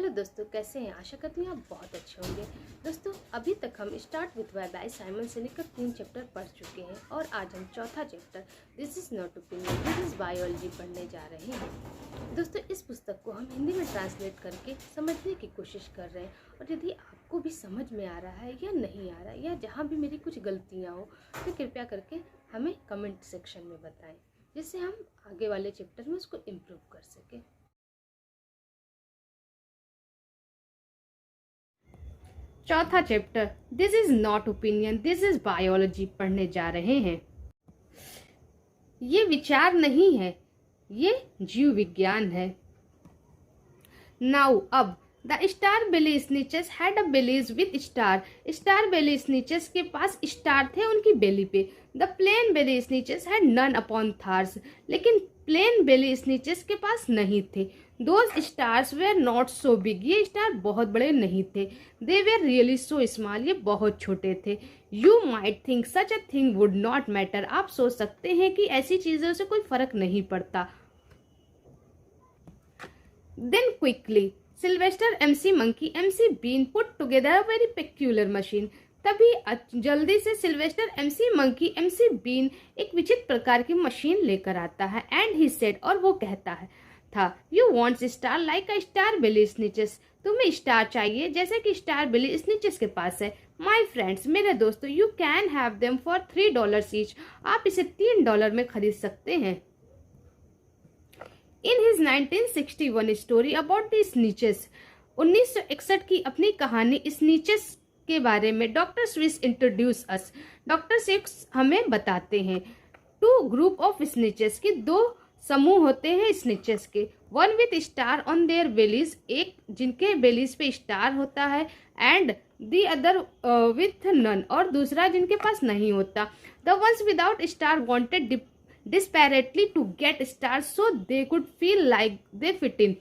Hello दोस्तों, कैसे हैं? आशा करती हूँ आप बहुत अच्छे होंगे। दोस्तों, अभी तक हम start with why by Simon Sinek का 3 चैप्टर पढ़ चुके हैं और आज हम चौथा chapter this is not opinion this is biology पढ़ने जा रहे हैं। दोस्तों, इस पुस्तक को हम हिंदी में ट्रांसलेट करके समझने की कोशिश कर रहे हैं और यदि आपको भी समझ में आ रहा है या नहीं आ रहा है या जहाँ भी मेरी कुछ गलतियाँ हो तो कृपया करके हमें कमेंट सेक्शन में बताएं, जिससे हम आगे वाले चैप्टर में उसको इम्प्रूव कर सकें। चौथा chapter this is not opinion this is biology पढ़ने जा रहे हैं। ये विचार नहीं है, ये जीव विज्ञान है। नाउ अब the star belly sneetches had a bellies with star. Star belly sneetches के पास स्टार थे उनकी बेली पे। The plain belly sneetches had none upon thars. लेकिन प्लेन बेली स्नीचेस के पास नहीं थे। Those stars were not so big. ये स्टार बहुत बड़े नहीं थे। They were really so small. ये बहुत छोटे थे। You might think such a thing would not matter. आप सोच सकते हैं कि ऐसी चीजों से कोई फर्क नहीं पड़ता। Then quickly Sylvester MC monkey MC bean put together a very peculiar machine. तभी जल्दी से Sylvester MC monkey MC bean एक विचित्र प्रकार की मशीन लेकर आता है। एंड ही सेड, और वो कहता है था, you want star like a star belly sneetches. तुम्हें स्टार चाहिए जैसे कि स्टार बेली स्नीचेस के पास है। माई फ्रेंड्स, मेरे दोस्तों, you can have them for $3 each. आप इसे $3 में खरीद सकते हैं। In his 1961 story about the sneetches, 1961 की अपनी कहानी स्नीचेस के बारे में doctor Seuss introduce us. Doctor Seuss हमें बताते हैं टू ग्रुप ऑफ स्नीचेस की दो समूह होते हैं स्नीचेस के। One with star on their bellies, एक जिनके बेलीज पे स्टार होता है, and the other with none, और दूसरा जिनके पास नहीं होता। The ones without star wanted desperately to get stars so they could feel like they fit in।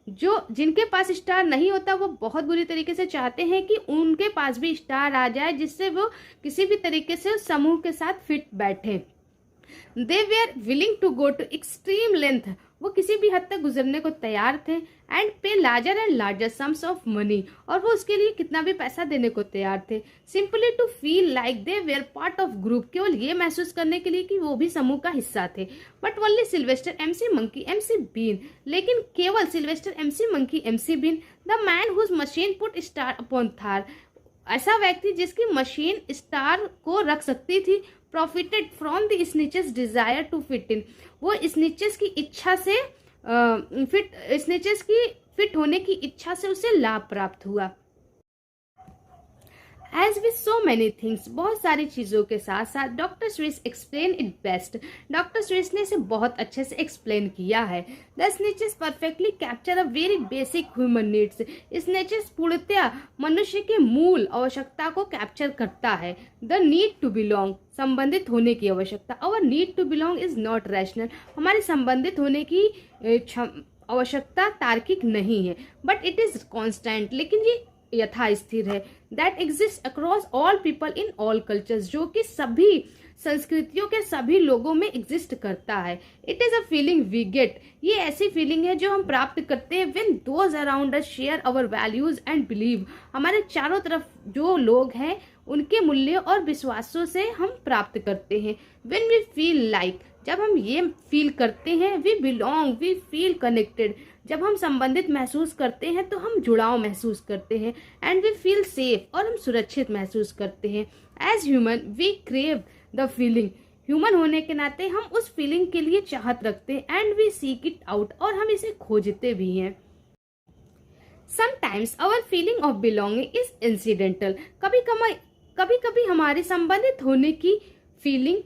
जो जिनके पास स्टार नहीं होता वो बहुत बुरी तरीके से चाहते हैं कि उनके पास भी स्टार आ जाए, जिससे वो किसी भी तरीके से उस समूह के साथ फिट बैठे। They were willing to go to extreme length। वो किसी भी हद तक गुजरने को तैयार थे। एंड पे larger and larger sums of money, और वो उसके लिए कितना भी पैसा देने को तैयार थे। Simply to feel like they were part of group, केवल ये महसूस करने के लिए कि वो भी समूह का हिस्सा थे। But only Sylvester MC monkey MC Bean, लेकिन केवल Sylvester MC monkey MC Bean, the man whose machine put star upon thars, ऐसा व्यक्ति जिसकी मशीन स्टार को रख सकती थी, profited from the sneetches desire to fit in. वो स्नीचेस की इच्छा से स्नीचेस की फिट होने की इच्छा से उसे लाभ प्राप्त हुआ। As with so many things, बहुत सारी चीजों के साथ साथ doctor Seuss explain it best. Doctor Seuss ने इसे बहुत अच्छे से एक्सप्लेन किया है। The sneetches perfectly capture a very basic human needs. स्नीचेस पूर्णतया मनुष्य के मूल आवश्यकता को कैप्चर करता है। द नीड टू बिलोंग, संबंधित होने की आवश्यकता। Our need to belong is not rational, हमारे संबंधित होने की आवश्यकता तार्किक नहीं है। बट इट इज कॉन्स्टेंट, लेकिन ये यथा स्थिर है। That exist across all people in all cultures, जो कि सभी संस्कृतियों के सभी लोगों में एग्जिस्ट करता है। It is a feeling we get, ये ऐसी फीलिंग है जो हम प्राप्त करते हैं when those around us share our values and believe. हमारे चारों तरफ जो लोग हैं उनके मूल्यों और विश्वासों से हम प्राप्त करते हैं। व्हेन वी फील लाइक, जब हम ये फील करते हैं, we belong, we feel connected, जब हम संबंधित महसूस करते हैं तो हम जुड़ाव महसूस करते हैं। एंड वी फील सेफ, और हम सुरक्षित महसूस करते हैं। As human we crave the feeling, human होने के नाते हम उस फीलिंग के लिए चाहत रखते हैं। And we seek it out, और हम इसे खोजते भी हैं। Sometimes our feeling of belonging is incidental, कभी कभी हमारे संबंधित होने की फीलिंग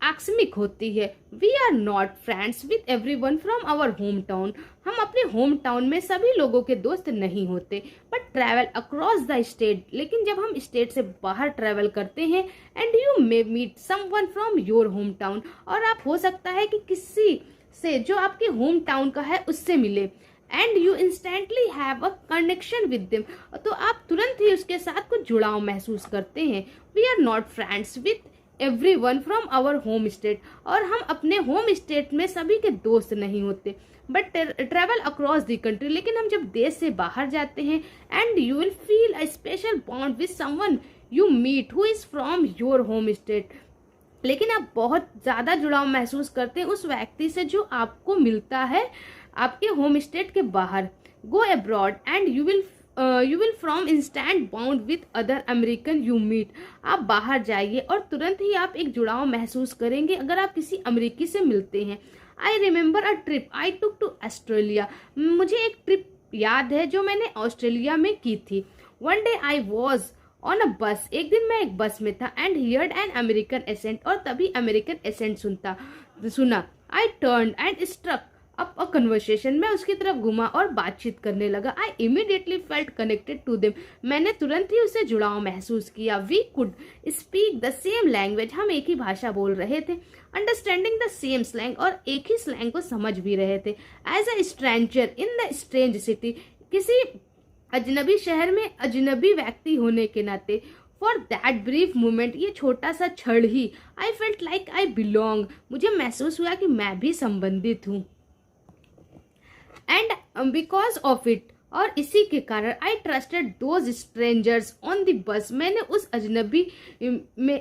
आकस्मिक होती है। We are not friends with everyone from our home town, हम अपने होम टाउन में सभी लोगों के दोस्त नहीं होते। But travel across the state, लेकिन जब हम स्टेट से बाहर ट्रैवल करते हैं, and you may meet someone from your home town, और आप हो सकता है कि किसी से जो आपके होम टाउन का है उससे मिले। And you instantly have a connection with them, तो आप तुरंत ही उसके साथ कुछ जुड़ाव महसूस करते हैं। We are not friends with everyone from our home state, और हम अपने होम स्टेट में सभी के दोस्त नहीं होते, but travel across the country, लेकिन हम जब देश से बाहर जाते हैं, and you will feel a special bond with someone you meet who is from your home state, लेकिन आप बहुत ज्यादा जुड़ाव महसूस करते हैं उस व्यक्ति से जो आपको मिलता है आपके होम स्टेट के बाहर। Go abroad and you will from instant bound with other American you meet, आप बाहर जाइए और तुरंत ही आप एक जुड़ाव महसूस करेंगे अगर आप किसी अमेरिकी से मिलते हैं। I remember a trip I took to Australia, मुझे एक ट्रिप याद है जो मैंने ऑस्ट्रेलिया में की थी। One day I was on a bus, एक दिन मैं एक बस में था, and heard an American accent, और तभी अमेरिकन एसेंट सुना। I turn and struck up a conversation, मैं उसकी तरफ घुमा और बातचीत करने लगा। I immediately felt connected to them, मैंने तुरंत ही उससे जुड़ाव महसूस किया। We could speak the same language, हम एक ही भाषा बोल रहे थे, अंडरस्टैंडिंग द सेम स्लैंग, और एक ही स्लैंग को समझ भी रहे थे। As a stranger in the strange city, किसी अजनबी शहर में अजनबी व्यक्ति होने के नाते, फॉर दैट ब्रीफ मोमेंट, ये छोटा सा क्षण ही, I felt like I belong, मुझे महसूस हुआ कि मैं भी संबंधित हूँ। एंड बिकॉज ऑफ इट, और इसी के कारण, आई trusted those strangers on the bus, मैंने उस अजनबी में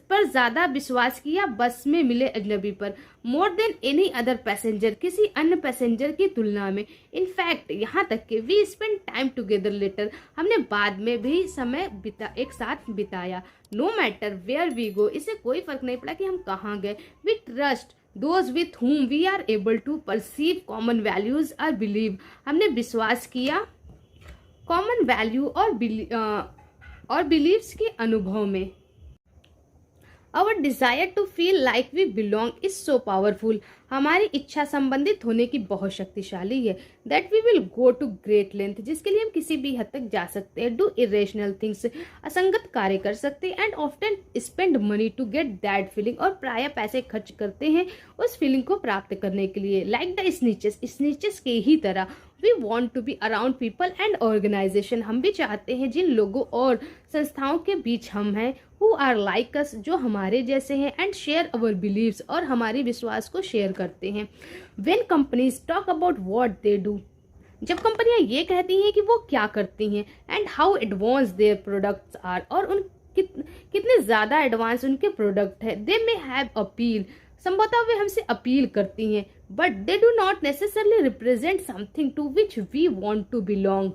पर ज्यादा विश्वास किया बस में मिले अजनबी पर, more than any other passenger, किसी अन्य पैसेंजर की तुलना में। इनफैक्ट यहाँ तक कि we spend time together later, हमने बाद में भी समय एक साथ बिताया। No matter where we go, इससे कोई फर्क नहीं पड़ा कि हम कहाँ गए। We trust those with whom we are able to perceive common values or believe, हमने विश्वास किया कॉमन वैल्यू और बिलीव्स के अनुभव में। Our desire to feel like we belong is so powerful, हमारी इच्छा संबंधित होने की बहुत शक्तिशाली है। That we will go to great length, जिसके लिए हम किसी भी हद तक जा सकते हैं। Do irrational things, असंगत कार्य कर सकते हैं। And often spend money to get that feeling, और प्राय पैसे खर्च करते हैं उस फीलिंग को प्राप्त करने के लिए। Like the snitches के ही तरह, we want to be around people and organization, हम भी चाहते हैं जिन लोगों और संस्थाओं के बीच हम हैं, who are like us, जो हमारे जैसे हैं, and share our beliefs, और हमारी विश्वास को शेयर करते हैं। When companies talk about what they do, जब कंपनियां ये कहती हैं कि वो क्या करती हैं, and how advanced their products are, और उन कितने ज्यादा एडवांस उनके प्रोडक्ट है, they may have appeal, संभवतः वे हमसे अपील करती हैं, but they do not necessarily represent something to which we want to belong,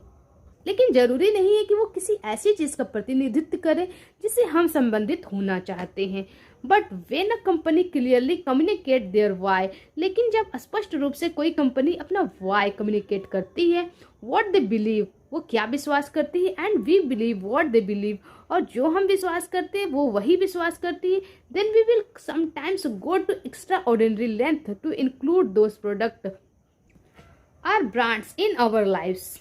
लेकिन जरूरी नहीं है कि वो किसी ऐसी चीज का प्रतिनिधित्व करे जिसे हम संबंधित होना चाहते हैं। But when a company clearly communicate their why, लेकिन जब स्पष्ट रूप से कोई कंपनी अपना वाई कम्युनिकेट करती है, व्हाट दे बिलीव, वो क्या विश्वास करती है, and we believe what they believe, और जो हम विश्वास करते हैं वो वही विश्वास करती है, then we will sometimes go to extraordinary length to include those product or brands in our lives,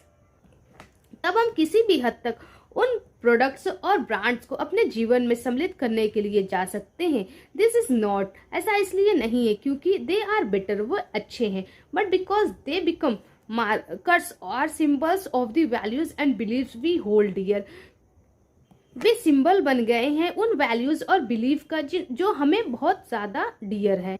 तब हम किसी भी हद तक उन प्रोडक्ट्स और ब्रांड्स को अपने जीवन में सम्मिलित करने के लिए जा सकते हैं। दिस इज नॉट, ऐसा इसलिए नहीं है क्योंकि दे आर बेटर, वो अच्छे हैं, but because they become markers और symbols of the values and beliefs we hold dear, वे सिंबल बन गए हैं उन वैल्यूज और बिलीफ का जो हमें बहुत ज्यादा डियर है।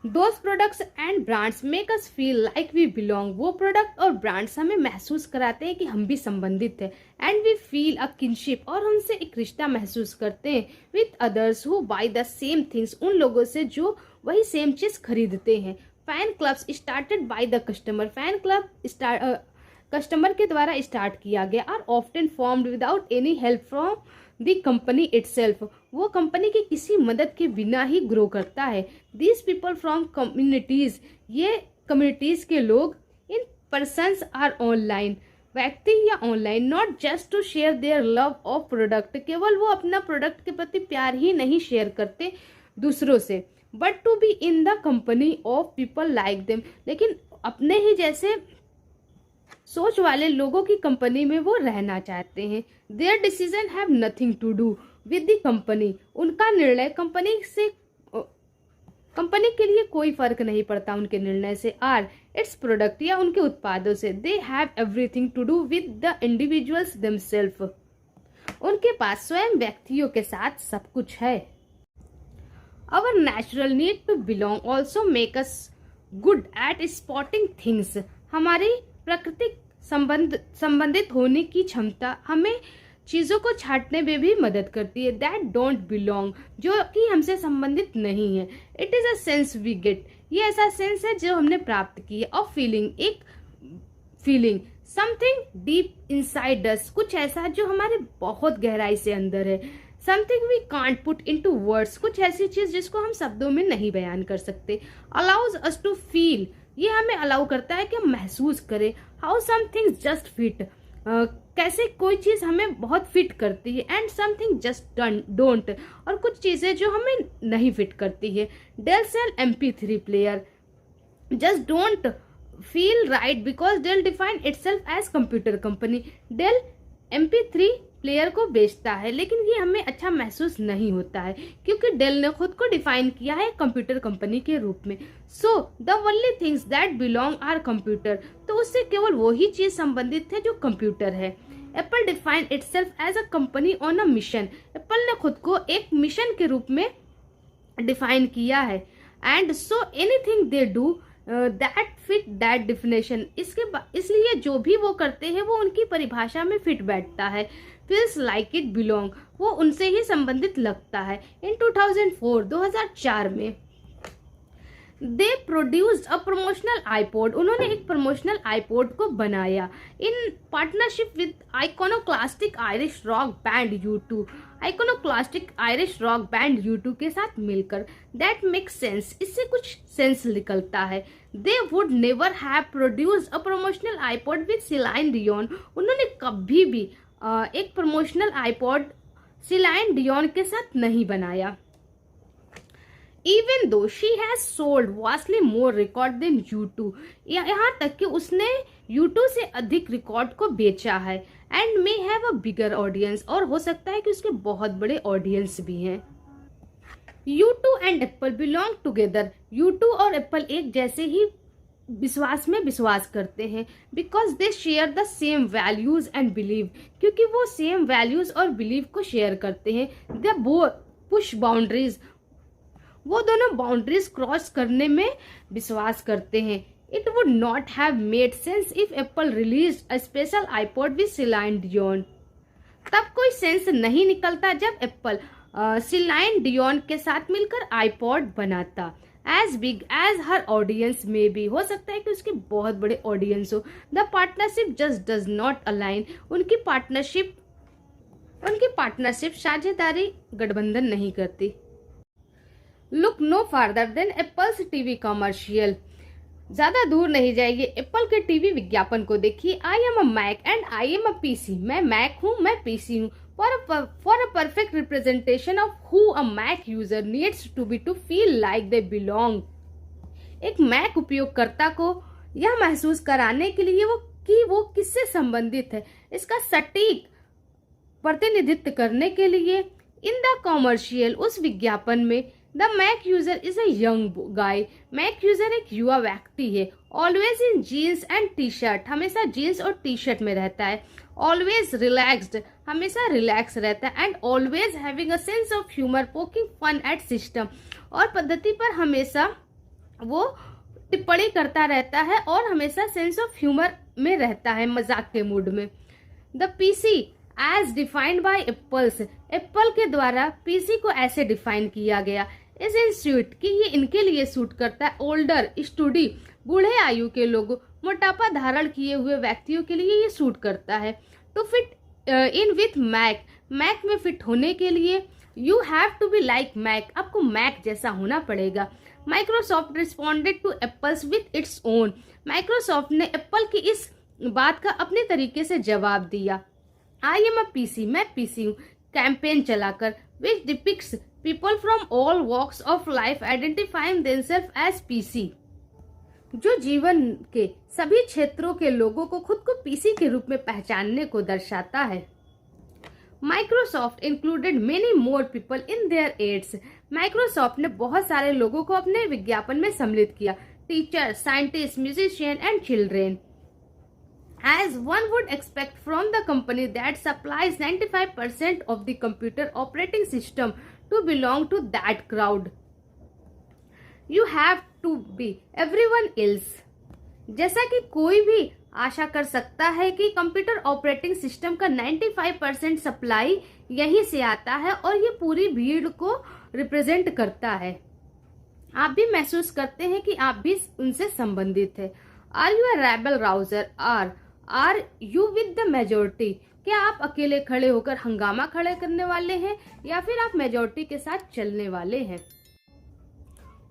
Those products and brands make us feel like we belong, वो प्रोडक्ट और ब्रांड्स हमें महसूस कराते हैं कि हम भी संबंधित हैं, and we feel a kinship, और हमसे एक रिश्ता महसूस करते हैं with others who buy the same things, उन लोगों से जो वही सेम चीज खरीदते हैं। Fan clubs started by the customer, fan club customer के द्वारा स्टार्ट किया गया, are often formed without any help from the company itself, वो कंपनी की किसी मदद के बिना ही ग्रो करता है। दीज पीपल फ्रॉम कम्युनिटीज, ये कम्युनिटीज के लोग, इन पर्सन्स आर ऑनलाइन, व्यक्ति या online, not just to share their love of product, केवल वो अपना प्रोडक्ट के प्रति प्यार ही नहीं शेयर करते दूसरों से, but to be in the company of people like them, लेकिन अपने ही जैसे सोच वाले लोगों की कंपनी में वो रहना चाहते हैं। Their decision have nothing to do with the company, उनका निर्णय कंपनी के लिए कोई फर्क नहीं पड़ता उनके निर्णय से, आर इट्स प्रोडक्ट, या उनके उत्पादों से। They have everything to do with the individuals themselves, उनके पास स्वयं व्यक्तियों के साथ सब कुछ है। Our natural need to belong also make us good at spotting things. हमारी प्राकृतिक संबंधित होने की क्षमता हमें चीज़ों को छांटने में भी मदद करती है. दैट डोंट बिलोंग, जो कि हमसे संबंधित नहीं है. It is a sense we get, ये ऐसा सेंस है जो हमने प्राप्त की है. ऑफ फीलिंग, एक feeling. Something deep inside us, कुछ ऐसा जो हमारे बहुत गहराई से अंदर है. Something we can't put into words, कुछ ऐसी चीज जिसको हम शब्दों में नहीं बयान कर सकते. अलाउज अस टू फील, ये हमें अलाउ करता है कि हम महसूस करें. हाउ समथिंग जस्ट फिट, कैसे कोई चीज हमें बहुत फिट करती है. एंड समथिंग जस्ट डोंट, और कुछ चीजें जो हमें नहीं फिट करती है. Dell sell MP3 player just don't feel right because Dell define itself as computer company. Dell MP3 player को बेचता है, लेकिन ये हमें अच्छा महसूस नहीं होता है क्योंकि डेल ने खुद को डिफाइन किया है कंप्यूटर कंपनी के रूप में. So the only things that belong are computer, तो उससे केवल वही चीज संबंधित है जो कंप्यूटर है. Apple define itself as a company on a mission, Apple ने खुद को एक मिशन के रूप में डिफाइन किया है. And so anything they do that fit that definition, इसलिए जो भी वो करते हैं वो उनकी परिभाषा में फिट बैठता है. फील्स लाइक इट बिलोंग, वो उनसे ही संबंधित लगता है. इन 2004 में दे प्रोड्यूस्ड अ प्रमोशनल आईपॉड, उन्होंने एक प्रमोशनल आईपॉड को बनाया in partnership with iconoclastic Irish rock band U2, iconoclastic Irish rock band U2 के साथ मिलकर. दैट मेक्स सेंस, इससे कुछ सेंस निकलता है. They would never have produced a promotional iPod with saline Dion, उन्होंने कभी भी एक प्रमोशनल आईपॉड सिलाइन डियोन के साथ नहीं बनाया. Even though she has sold vastly more record than U2, यहाँ तक कि उसने U2 से अधिक रिकॉर्ड को बेचा है. And may have a bigger audience, और हो सकता है कि उसके बहुत बड़े ऑडियंस भी हैं. U2 and Apple belong together, U2 और एप्पल एक जैसे ही विश्वास में विश्वास करते हैं. Because they share the same values and believe, क्योंकि वो सेम वैल्यूज और बिलीव को शेयर करते हैं. दे बोथ पुश बाउंड्रीज, वो दोनों बाउंड्रीज क्रॉस करने में विश्वास करते हैं. It would not have made sense if Apple release a special iPod with saline Dion, तब कोई सेंस नहीं निकलता जब एप्पल सिलाइन डियोन के साथ मिलकर आईपॉड बनाता. एज बिग एज हर ऑडियंस में भी, हो सकता है कि उसके बहुत बड़े ऑडियंस हो. The partnership just does not align, उनकी पार्टनरशिप साझेदारी गठबंधन नहीं करती. Look no further than Apple's TV commercial, ज्यादा दूर नहीं जाइए, एप्पल के टीवी विज्ञापन को देखिए. I am a Mac and I am a PC, मैं मैक हूँ, मैं पीसी हूँ. For a perfect representation of who a Mac user needs to be to feel like they belong, एक मैक उपयोगकर्ता को यह महसूस कराने के लिए वो किससे संबंधित है, इसका सटीक प्रतिनिधित्व करने के लिए. इन द कॉमर्शियल, उस विज्ञापन में, the Mac user is a young guy, Mac user एक युवा व्यक्ति है. Always in jeans and T shirt, हमेशा जीन्स और टी शर्ट में रहता है. ऑलवेज रिलैक्स्ड, हमेशा रिलैक्स रहता है. And always having a sense of humour, poking fun at system, और पद्धति पर हमेशा वो टिप्पणी करता रहता है और हमेशा सेंस ऑफ ह्यूमर में रहता है, मजाक के मूड में. The PC as defined by Apple's, Apple के द्वारा पीसी को ऐसे डिफाइन किया गया. इज इन सूट, कि ये इनके लिए सूट करता है. ओल्डर स्टूडी, बूढ़े आयु के लोग, मोटापा धारण किए हुए व्यक्तियों के लिए ये सूट करता है. To fit in with Mac, Mac में फिट होने के लिए you have to be like Mac, आपको मैक जैसा होना पड़ेगा. Microsoft responded to Apple's with its own, Microsoft ने एप्पल की इस बात का अपने तरीके से जवाब दिया. आई एम अ पीसी, मैं पीसी हूँ, कैंपेन चलाकर. Which depicts people from all walks of life identifying themselves as PC, जो जीवन के सभी क्षेत्रों के लोगों को खुद को पीसी के रूप में पहचानने को दर्शाता है. Microsoft included many more people in their ads, Microsoft ने बहुत सारे लोगों को अपने विज्ञापन में सम्मिलित किया. Teacher, scientist, musician and children. As one would expect from the company that supplies 95% of the computer operating system to belong to that crowd. You have to be everyone else. जैसा कि कोई भी आशा कर सकता है कि कंप्यूटर ऑपरेटिंग सिस्टम का 95% supply यहीं से आता है और ये पूरी भीड़ को रिप्रेजेंट करता है। आप भी महसूस करते हैं कि आप भी उनसे संबंधित है। Are you a rebel rouser or you with the majority? क्या आप अकेले खड़े होकर हंगामा खड़े करने वाले हैं या फिर आप मेजोरिटी के साथ चलने वाले हैं?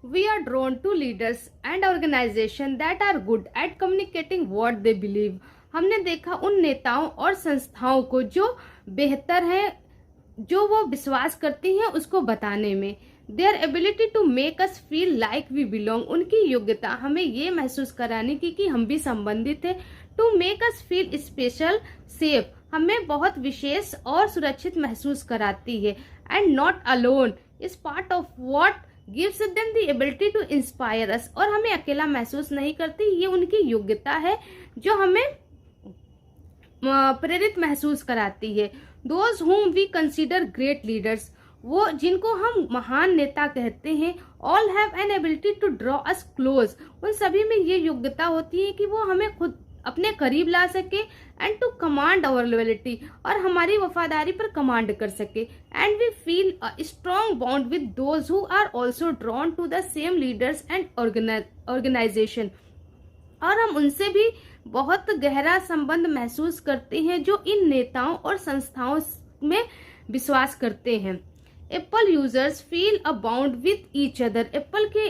We are drawn to leaders and organizations that are good at communicating what they believe. हमने देखा उन नेताओं और संस्थाओं को जो बेहतर हैं, जो वो विश्वास करती हैं उसको बताने में। Their ability to make us feel like we belong. उनकी योग्यता हमें ये महसूस कराने की कि हम भी संबंधित हैं। To make us feel special, safe. हमें बहुत विशेष और सुरक्षित महसूस कराती है। And not alone is part of what gives them the ability to inspire us. और हमें अकेला महसूस नहीं करती, ये उनकी योग्यता है जो हमें प्रेरित महसूस कराती है। Those whom we consider great leaders, वो जिनको हम महान नेता कहते हैं, all have an ability to draw us close. उन सभी में ये योग्यता होती है कि वो हमें खुद अपने करीब ला सके and to command our loyalty, और हमारी वफादारी पर कमांड कर सके। And we feel a strong bond with those who are also drawn to the same leaders and organisation, और हम उनसे भी बहुत गहरा संबंध महसूस करते हैं जो इन नेताओं और संस्थाओं में विश्वास करते हैं। Apple users feel a bond with each other. Apple के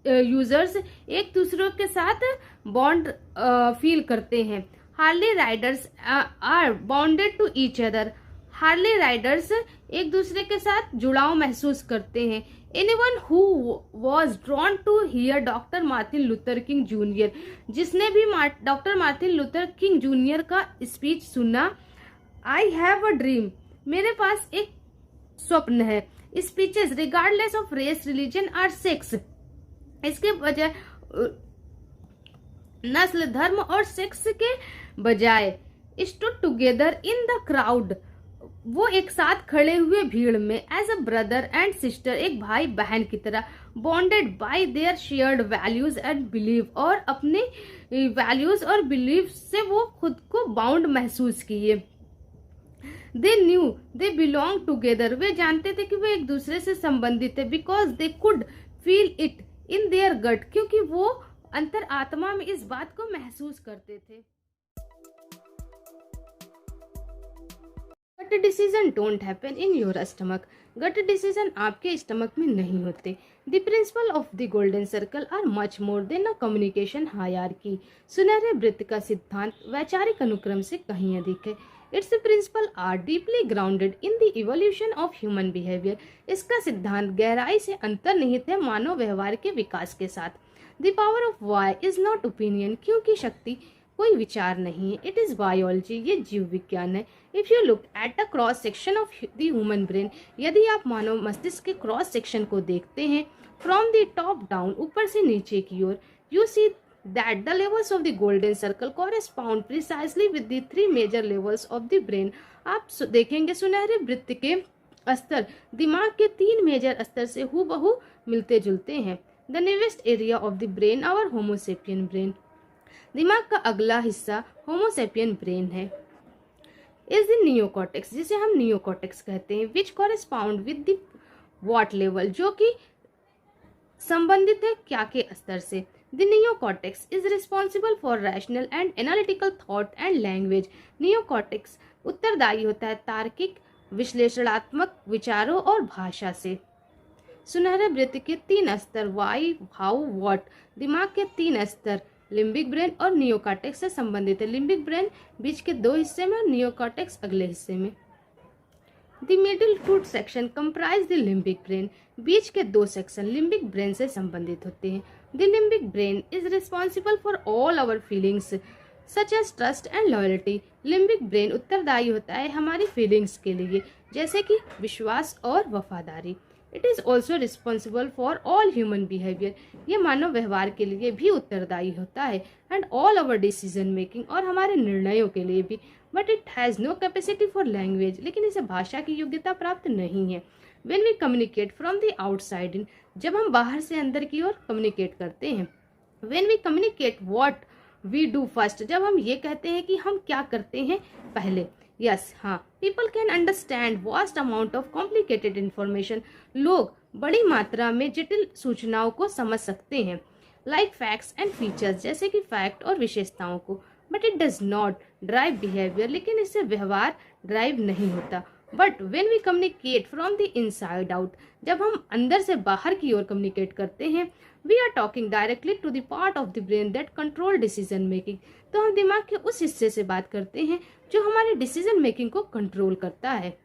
यूजर्स एक दूसरे के साथ बॉन्ड फील करते हैं। Harley riders are bonded to each other. Harley riders एक दूसरे के साथ जुड़ाव महसूस करते हैं। Anyone who was drawn to hear Doctor Martin Luther King Junior, जिसने भी Doctor Martin Luther King Junior का स्पीच सुना, आई हैव अ ड्रीम, मेरे पास एक स्वप्न है। Speeches regardless of race, religion और सेक्स, इसके बजाय नस्ल, धर्म और सेक्स के बजाय stood together in the crowd, वो एक साथ खड़े हुए भीड़ में, as a brother and sister, एक भाई बहन की तरह, bonded by their shared values and believe, और अपने वैल्यूज और बिलीव से वो खुद को बाउंड महसूस किए। They knew they belong together, वे जानते थे कि वे एक दूसरे से संबंधित है। Because they could feel it in their gut, क्योंकि वो अंतर आत्मा में इस बात को महसूस करते थे। Gut decision don't happen in your stomach, gut decision आपके स्टमक में नहीं होते। The principle of the golden circle are much more than a communication hierarchy, सुनहरे वृत्त का सिद्धांत वैचारिक अनुक्रम से कहीं अधिक है। Its principle are deeply grounded in the evolution of human behaviour, इसका सिद्धांत गहराई से अंतर्निहित है मानव व्यवहार के विकास के साथ। The power of why is not opinion, क्योंकि शक्ति कोई विचार नहीं है, इट इज बायोलॉजी, ये जीव विज्ञान है। If you look at the cross section of the human brain, यदि आप मानव मस्तिष्क के क्रॉस सेक्शन को देखते हैं फ्रॉम द टॉप डाउन, ऊपर से नीचे की ओर, you see that the levels of the golden circle correspond precisely with the three major levels of the brain. आप देखेंगे सुनहरे वृत्त के स्तर दिमाग के 3 मेजर स्तर से हूबहू मिलते जुलते हैं। The newest area of the brain our homo sapien brain, दिमाग का अगला हिस्सा होमो सेपियन ब्रेन है। इज द नियोकॉर्टेक्स, जिसे हम नियोकॉर्टेक्स कहते हैं, which correspond with the what level, जो कि संबंधित है क्या के स्तर से। The neocortex is responsible for rational and analytical thought and language, neocortex उत्तरदायी होता है तार्किक विश्लेषणात्मक विचारों और भाषा से। सुनहरे वृत्त के 3 स्तर वाई, हाउ, व्हाट, दिमाग के 3 स्तर लिम्बिक ब्रेन और नियोकॉर्टेक्स से संबंधित है। लिम्बिक ब्रेन बीच के 2 हिस्से में और नियोकॉर्टेक्स अगले हिस्से में। The middle root section comprise the limbic brain, बीच के 2 सेक्शन लिम्बिक ब्रेन से संबंधित होते हैं। The limbic brain is responsible for all our feelings such as trust and loyalty, limbic brain उत्तरदायी होता है हमारी फीलिंग्स के लिए, जैसे कि विश्वास और वफादारी। It is also responsible for all human behaviour, ये मानव व्यवहार के लिए भी उत्तरदायी होता है, and all our decision making, और हमारे निर्णयों के लिए भी। But it has no capacity for language, लेकिन इसे भाषा की योग्यता प्राप्त नहीं है। When we communicate from the outside in, जब हम बाहर से अंदर की ओर कम्युनिकेट करते हैं। When we communicate what we do first, जब हम ये कहते हैं कि हम क्या करते हैं पहले। यस, हाँ, people can understand vast amount of complicated information, लोग बड़ी मात्रा में जटिल सूचनाओं को समझ सकते हैं। लाइक फैक्ट्स एंड फीचर्स, जैसे कि फैक्ट और विशेषताओं को। But it does not drive behaviour, लेकिन इससे व्यवहार ड्राइव नहीं होता। But when we communicate from the inside out, जब हम अंदर से बाहर की ओर कम्युनिकेट करते हैं, we are talking directly to the part of the brain that control decision making, तो हम दिमाग के उस हिस्से से बात करते हैं जो हमारे डिसीजन मेकिंग को कंट्रोल करता है।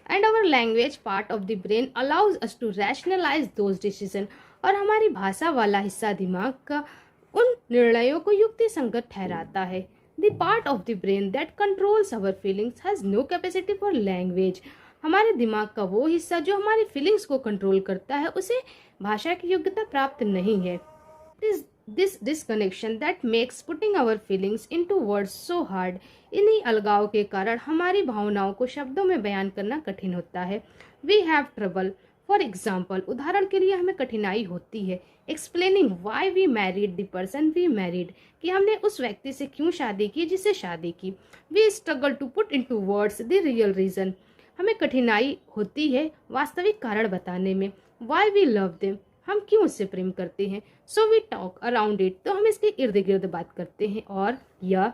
And our language part of the brain allows us to rationalise those decision, और हमारी भाषा वाला हिस्सा दिमाग का उन निर्णयों को युक्ति संगत ठहराता है। The part of the brain that controls our feelings has no capacity for language, हमारे दिमाग का वो हिस्सा जो हमारी फीलिंग्स को कंट्रोल करता है, उसे भाषा की योग्यता प्राप्त नहीं है। It is this disconnection that makes putting our feelings into words so hard, इन्हीं अलगाव के कारण हमारी भावनाओं को शब्दों में बयान करना कठिन होता है। We have trouble, for example, उदाहरण के लिए हमें कठिनाई होती है explaining why we married the person we married, कि हमने उस व्यक्ति से क्यों शादी की जिसे शादी की। We struggle to put into words the real reason, हमें कठिनाई होती है वास्तविक कारण बताने में। वाई वी लव देम, हम क्यों उससे प्रेम करते हैं। So we talk around it, तो हम इसके इर्द गिर्द बात करते हैं। और या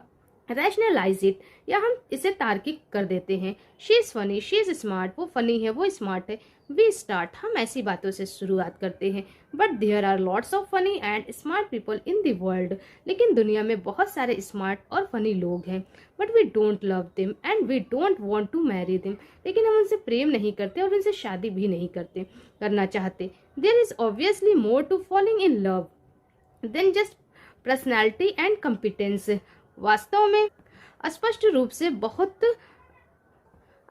रैशनलाइज इट, या हम इसे तार्किक कर देते हैं। She is funny, she is smart, वो फनी है, वो स्मार्ट है। वी स्टार्ट, हम ऐसी बातों से शुरुआत करते हैं। But there are lots of funny and smart people in the world, लेकिन दुनिया में बहुत सारे स्मार्ट और फनी लोग हैं। But we don't love them and we don't want to marry them, लेकिन हम उनसे प्रेम नहीं करते और उनसे शादी भी नहीं करना चाहते। There is obviously more to falling in love than just personality and competence, वास्तव में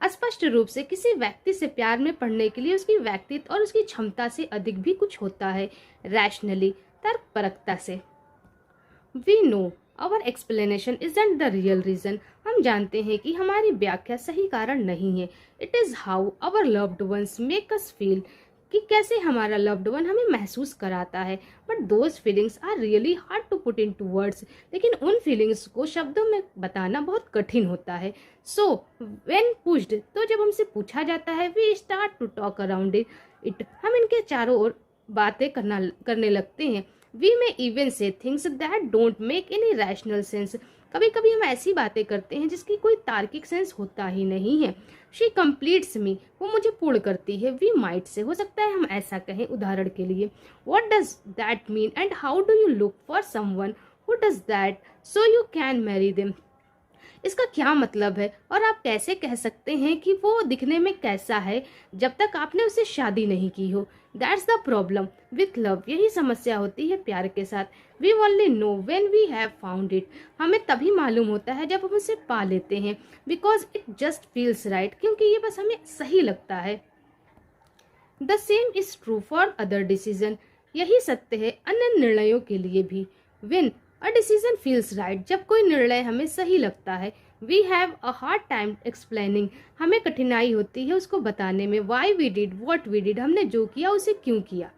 अस्पष्ट रूप से किसी व्यक्ति से प्यार में पड़ने के लिए उसकी व्यक्तित्व और उसकी क्षमता से अधिक भी कुछ होता है। रैशनली, तर्कपरकता से। We know our explanation isn't the real reason, हम जानते हैं कि हमारी व्याख्या सही कारण नहीं है। It is how our loved ones make us feel, कि कैसे हमारा लव्ड वन हमें महसूस कराता है। But those feelings are really hard to put into words, लेकिन उन फीलिंग्स को शब्दों में बताना बहुत कठिन होता है। सो व्हेन पुश्ड, तो जब हमसे पूछा जाता है, we start to talk around it, हम इनके चारों ओर बातें करने लगते हैं। We may even say things that don't make any rational sense, कभी कभी हम ऐसी बातें करते हैं जिसकी कोई तार्किक सेंस होता ही नहीं है। शी कम्प्लीट्स मी, वो मुझे पूर्ण करती है। वी माइट से, हो सकता है हम ऐसा कहें, उदाहरण के लिए, what does that mean and how do you look for someone who does that so you can marry them, इसका क्या मतलब है और आप कैसे कह सकते हैं कि वो दिखने में कैसा है जब तक आपने उससे शादी नहीं की हो। That's the problem with love, यही समस्या होती है प्यार के साथ। We only know when we have found it, हमें तभी मालूम होता है जब हम उसे पा लेते हैं। Because it just feels right, क्योंकि ये बस हमें सही लगता है। The same is true for other decision, यही सत्य है अन्य निर्णयों के लिए भी। When a decision feels right, जब कोई निर्णय हमें सही लगता है। We have a hard time explaining, हमें कठिनाई होती है उसको बताने में। Why we did what we did, हमने जो किया उसे क्यों किया।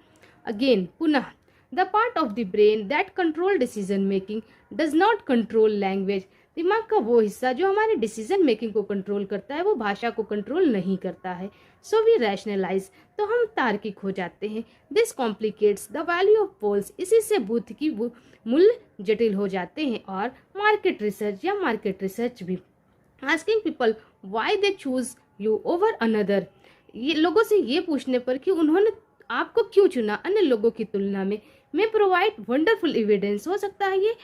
अगेन, पुनः, the part of the brain that control decision making does not control language, दिमाग का वो हिस्सा जो हमारे डिसीजन मेकिंग को कंट्रोल करता है वो भाषा को कंट्रोल नहीं करता है। सो वी रैशनलाइज, तो हम तार्किक हो जाते हैं। This complicates the value of polls, इसी से बुद्ध की मूल्य जटिल हो जाते हैं। और मार्केट रिसर्च भी। Asking people why they choose you over another, ये लोगों से ये पूछने पर कि उन्होंने आपको क्यों चुना अन्य लोगों की तुलना में। प्रोवाइड वंडरफुल एविडेंस, हो सकता है ये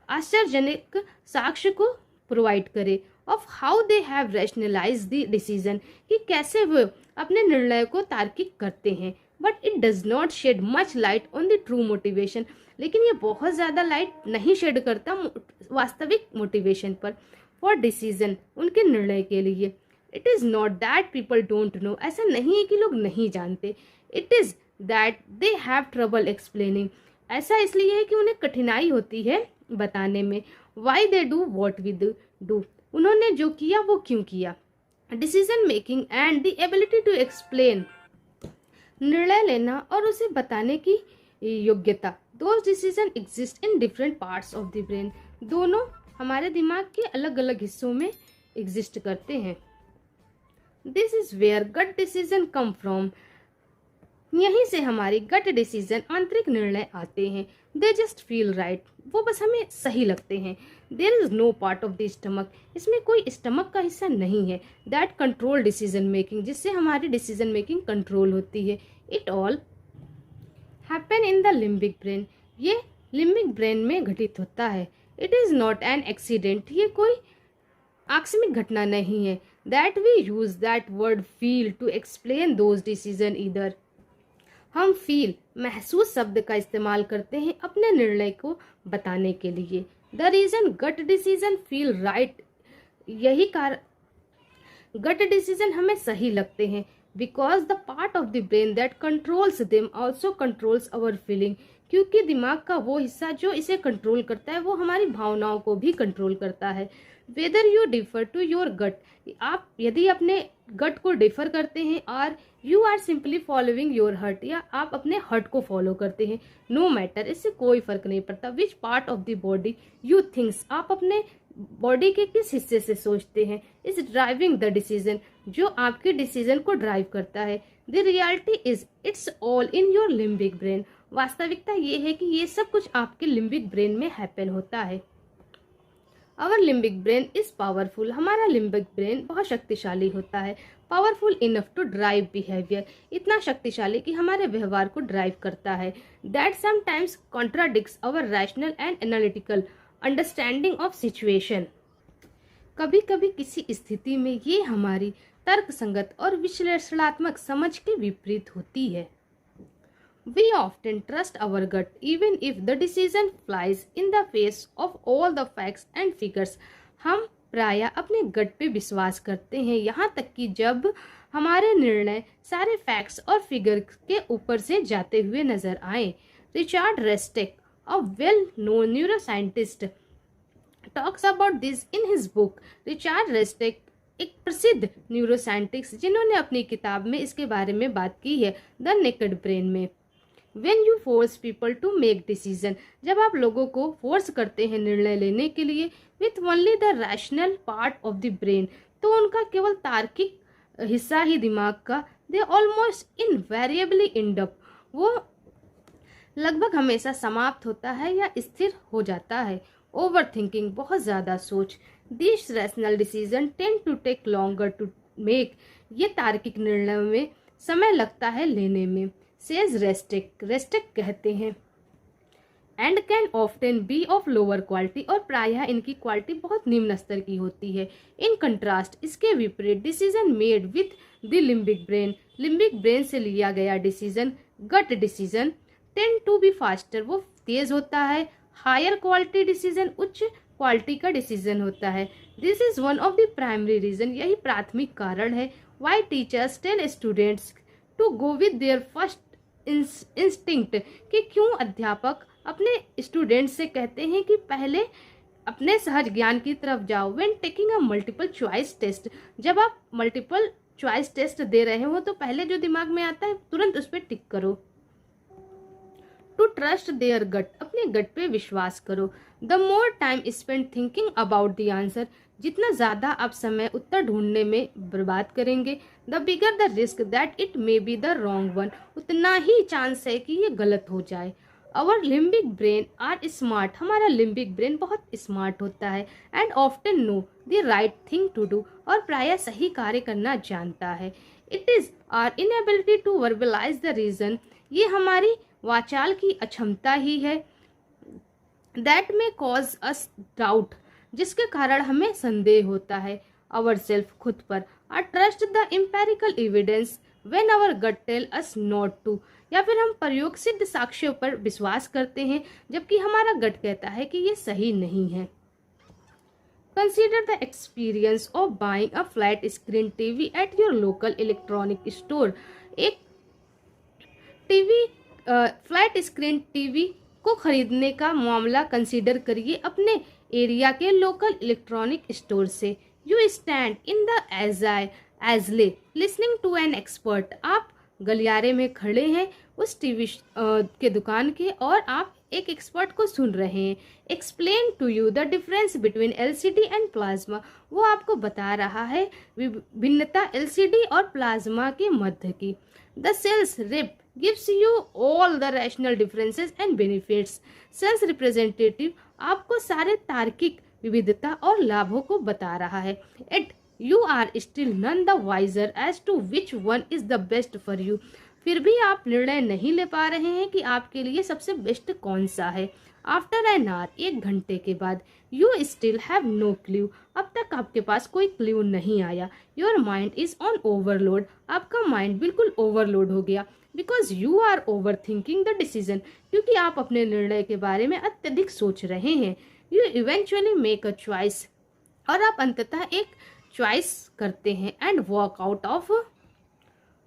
आश्चर्यजनक साक्ष्य को प्रोवाइड करे। Of how they have rationalise the decision, कि कैसे वो अपने निर्णय को तार्किक करते हैं। But it does not shed much light on the true motivation, लेकिन ये बहुत ज़्यादा लाइट नहीं शेड करता वास्तविक मोटिवेशन पर। फॉर डिसीजन, उनके निर्णय के लिए। It is not that people don't know, ऐसा नहीं है कि लोग नहीं जानते। It is that they have trouble explaining, ऐसा इसलिए है कि उन्हें कठिनाई होती है बताने में। Why they do what we do, उन्होंने जो किया वो क्यों किया। Decision making and the ability to explain, निर्णय लेना और उसे बताने की योग्यता। Those decision exist in different parts of the brain, दोनों हमारे दिमाग के अलग अलग हिस्सों में एग्जिस्ट करते हैं। This is where gut decision come from, यहीं से हमारी गट डिसीजन आंतरिक निर्णय आते हैं। दे जस्ट फील राइट, वो बस हमें सही लगते हैं। There is no part of the stomach, इसमें कोई स्टमक का हिस्सा नहीं है। दैट कंट्रोल डिसीजन मेकिंग, जिससे हमारी डिसीजन मेकिंग कंट्रोल होती है। It all happen in the limbic brain, ये लिम्बिक ब्रेन में घटित होता है। It is not an accident, ये कोई आकस्मिक घटना नहीं है। That we use that word feel to explain those decision either, हम फील महसूस शब्द का इस्तेमाल करते हैं अपने निर्णय को बताने के लिए। The reason gut decision feel right, यही कारण गट डिसीजन हमें सही लगते हैं। Because the part of the brain that controls them also controls our feeling, क्योंकि दिमाग का वो हिस्सा जो इसे कंट्रोल करता है वो हमारी भावनाओं को भी कंट्रोल करता है। Whether you defer to your gut, आप यदि अपने गट को डिफर करते हैं और you are simply following your heart, या आप अपने हर्ट को फॉलो करते हैं, नो मैटर, इससे कोई फर्क नहीं पड़ता। Which part of the body you thinks, आप अपने बॉडी के किस हिस्से से सोचते हैं, इज ड्राइविंग द डिसीजन, जो आपके डिसीजन को ड्राइव करता है। The reality is it's all in your limbic brain, वास्तविकता ये है कि ये सब कुछ आपके लिम्बिक ब्रेन में हैपन होता है। Our limbic brain is powerful, हमारा लिम्बिक ब्रेन बहुत शक्तिशाली होता है। Powerful enough to drive behaviour, इतना शक्तिशाली कि हमारे व्यवहार को ड्राइव करता है। That sometimes contradicts our rational and analytical understanding of situation, कभी कभी किसी स्थिति में ये हमारी तर्कसंगत और विश्लेषणात्मक समझ के विपरीत होती है। We often trust our gut even if the decision flies in the face of all the facts and figures. हम प्रायः अपने गट पे विश्वास करते हैं, यहाँ तक कि जब हमारे निर्णय सारे फैक्ट्स और फिगर के ऊपर से जाते हुए नजर आए। Richard Restak, a well-known neuroscientist, talks about this in his book. Richard Restak एक प्रसिद्ध न्यूरोसाइंटिस्ट जिन्होंने अपनी किताब में इसके बारे में बात की है, द नेकेड ब्रेन में। When you force people to make decision, जब आप लोगों को फोर्स करते हैं निर्णय लेने के लिए with only the rational part of the brain, तो उनका केवल तार्किक हिस्सा ही दिमाग का, they almost invariably end up, वो लगभग हमेशा समाप्त होता है या स्थिर हो जाता है। ओवर थिंकिंग, बहुत ज़्यादा सोच। This rational decision tend to take longer to make, ये तार्किक निर्णयों में समय लगता है लेने में। सेज रेस्टेक, रेस्टेक कहते हैं and can often B of lower quality, और प्रायः इनकी क्वालिटी बहुत निम्न स्तर की होती है। इन कंट्रास्ट, इसके विपरीत, decision made with the limbic brain, limbic brain से लिया गया decision, gut decision, tend to be faster, वो तेज होता है। हायर क्वालिटी डिसीजन, उच्च क्वालिटी का डिसीजन होता है। This is one of the primary reason, यही प्राथमिक कारण है why teachers tell students to go with their first instinct, कि क्यों अध्यापक अपने स्टूडेंट से कहते हैं कि पहले अपने सहज ज्ञान की तरफ जाओ। When taking a multiple choice test, जब आप मल्टीपल चॉइस टेस्ट दे रहे हो तो पहले जो दिमाग में आता है तुरंत उस पर टिक करो। टू ट्रस्ट देयर गट, अपने गट पे विश्वास करो। The more time spend thinking about the answer, जितना ज्यादा आप समय उत्तर ढूंढने में बर्बाद करेंगे, the bigger the risk that it may be the wrong one, उतना ही चांस है कि ये गलत हो जाए। Our limbic brain are smart, हमारा लिम्बिक ब्रेन बहुत स्मार्ट होता है। And often know the right thing to do, और प्रायः सही कार्य करना जानता है। It is are inability to verbalise the reason, ये हमारी वाचाल की अक्षमता ही है। दैट में कॉज अस डाउट, जिसके कारण हमें संदेह होता है। आवर सेल्फ, खुद पर। Or trust the empirical evidence when our gut tell us not to, या फिर हम प्रयोग सिद्ध साक्ष्यों पर विश्वास करते हैं जबकि हमारा गट कहता है कि ये सही नहीं है। Consider the experience of buying a flat screen TV at your local electronic store, एक टीवी फ्लैट स्क्रीन टीवी को खरीदने का मामला कंसीडर करिए अपने एरिया के लोकल इलेक्ट्रॉनिक स्टोर से। You stand in the aisle listening to an expert. आप गलियारे में खड़े हैं उस टीवी के दुकान के और आप एक एक्सपर्ट को सुन रहे हैं। Explain to you the difference between LCD and plasma. वो आपको बता रहा है भिन्नता एलसीडी और प्लाज्मा के मध्य की। The sales rep gives you all the rational differences and benefits. Sales representative आपको सारे तार्किक विविधता और लाभों को बता रहा है। It you are still none the wiser as to which one is the best for you. फिर भी आप निर्णय नहीं ले पा रहे हैं कि आपके लिए सबसे बेस्ट कौन सा है। आफ्टर एन आवर, 1 घंटे के बाद, you still have no clue. अब तक आपके पास कोई क्ल्यू नहीं आया। Your mind is on overload. आपका माइंड बिल्कुल ओवरलोड हो गया। Because you are overthinking the decision. क्योंकि आप अपने निर्णय के बारे में अत्यधिक सोच रहे हैं। You eventually make a choice. और आप अंततः एक चॉइस करते हैं and walk out of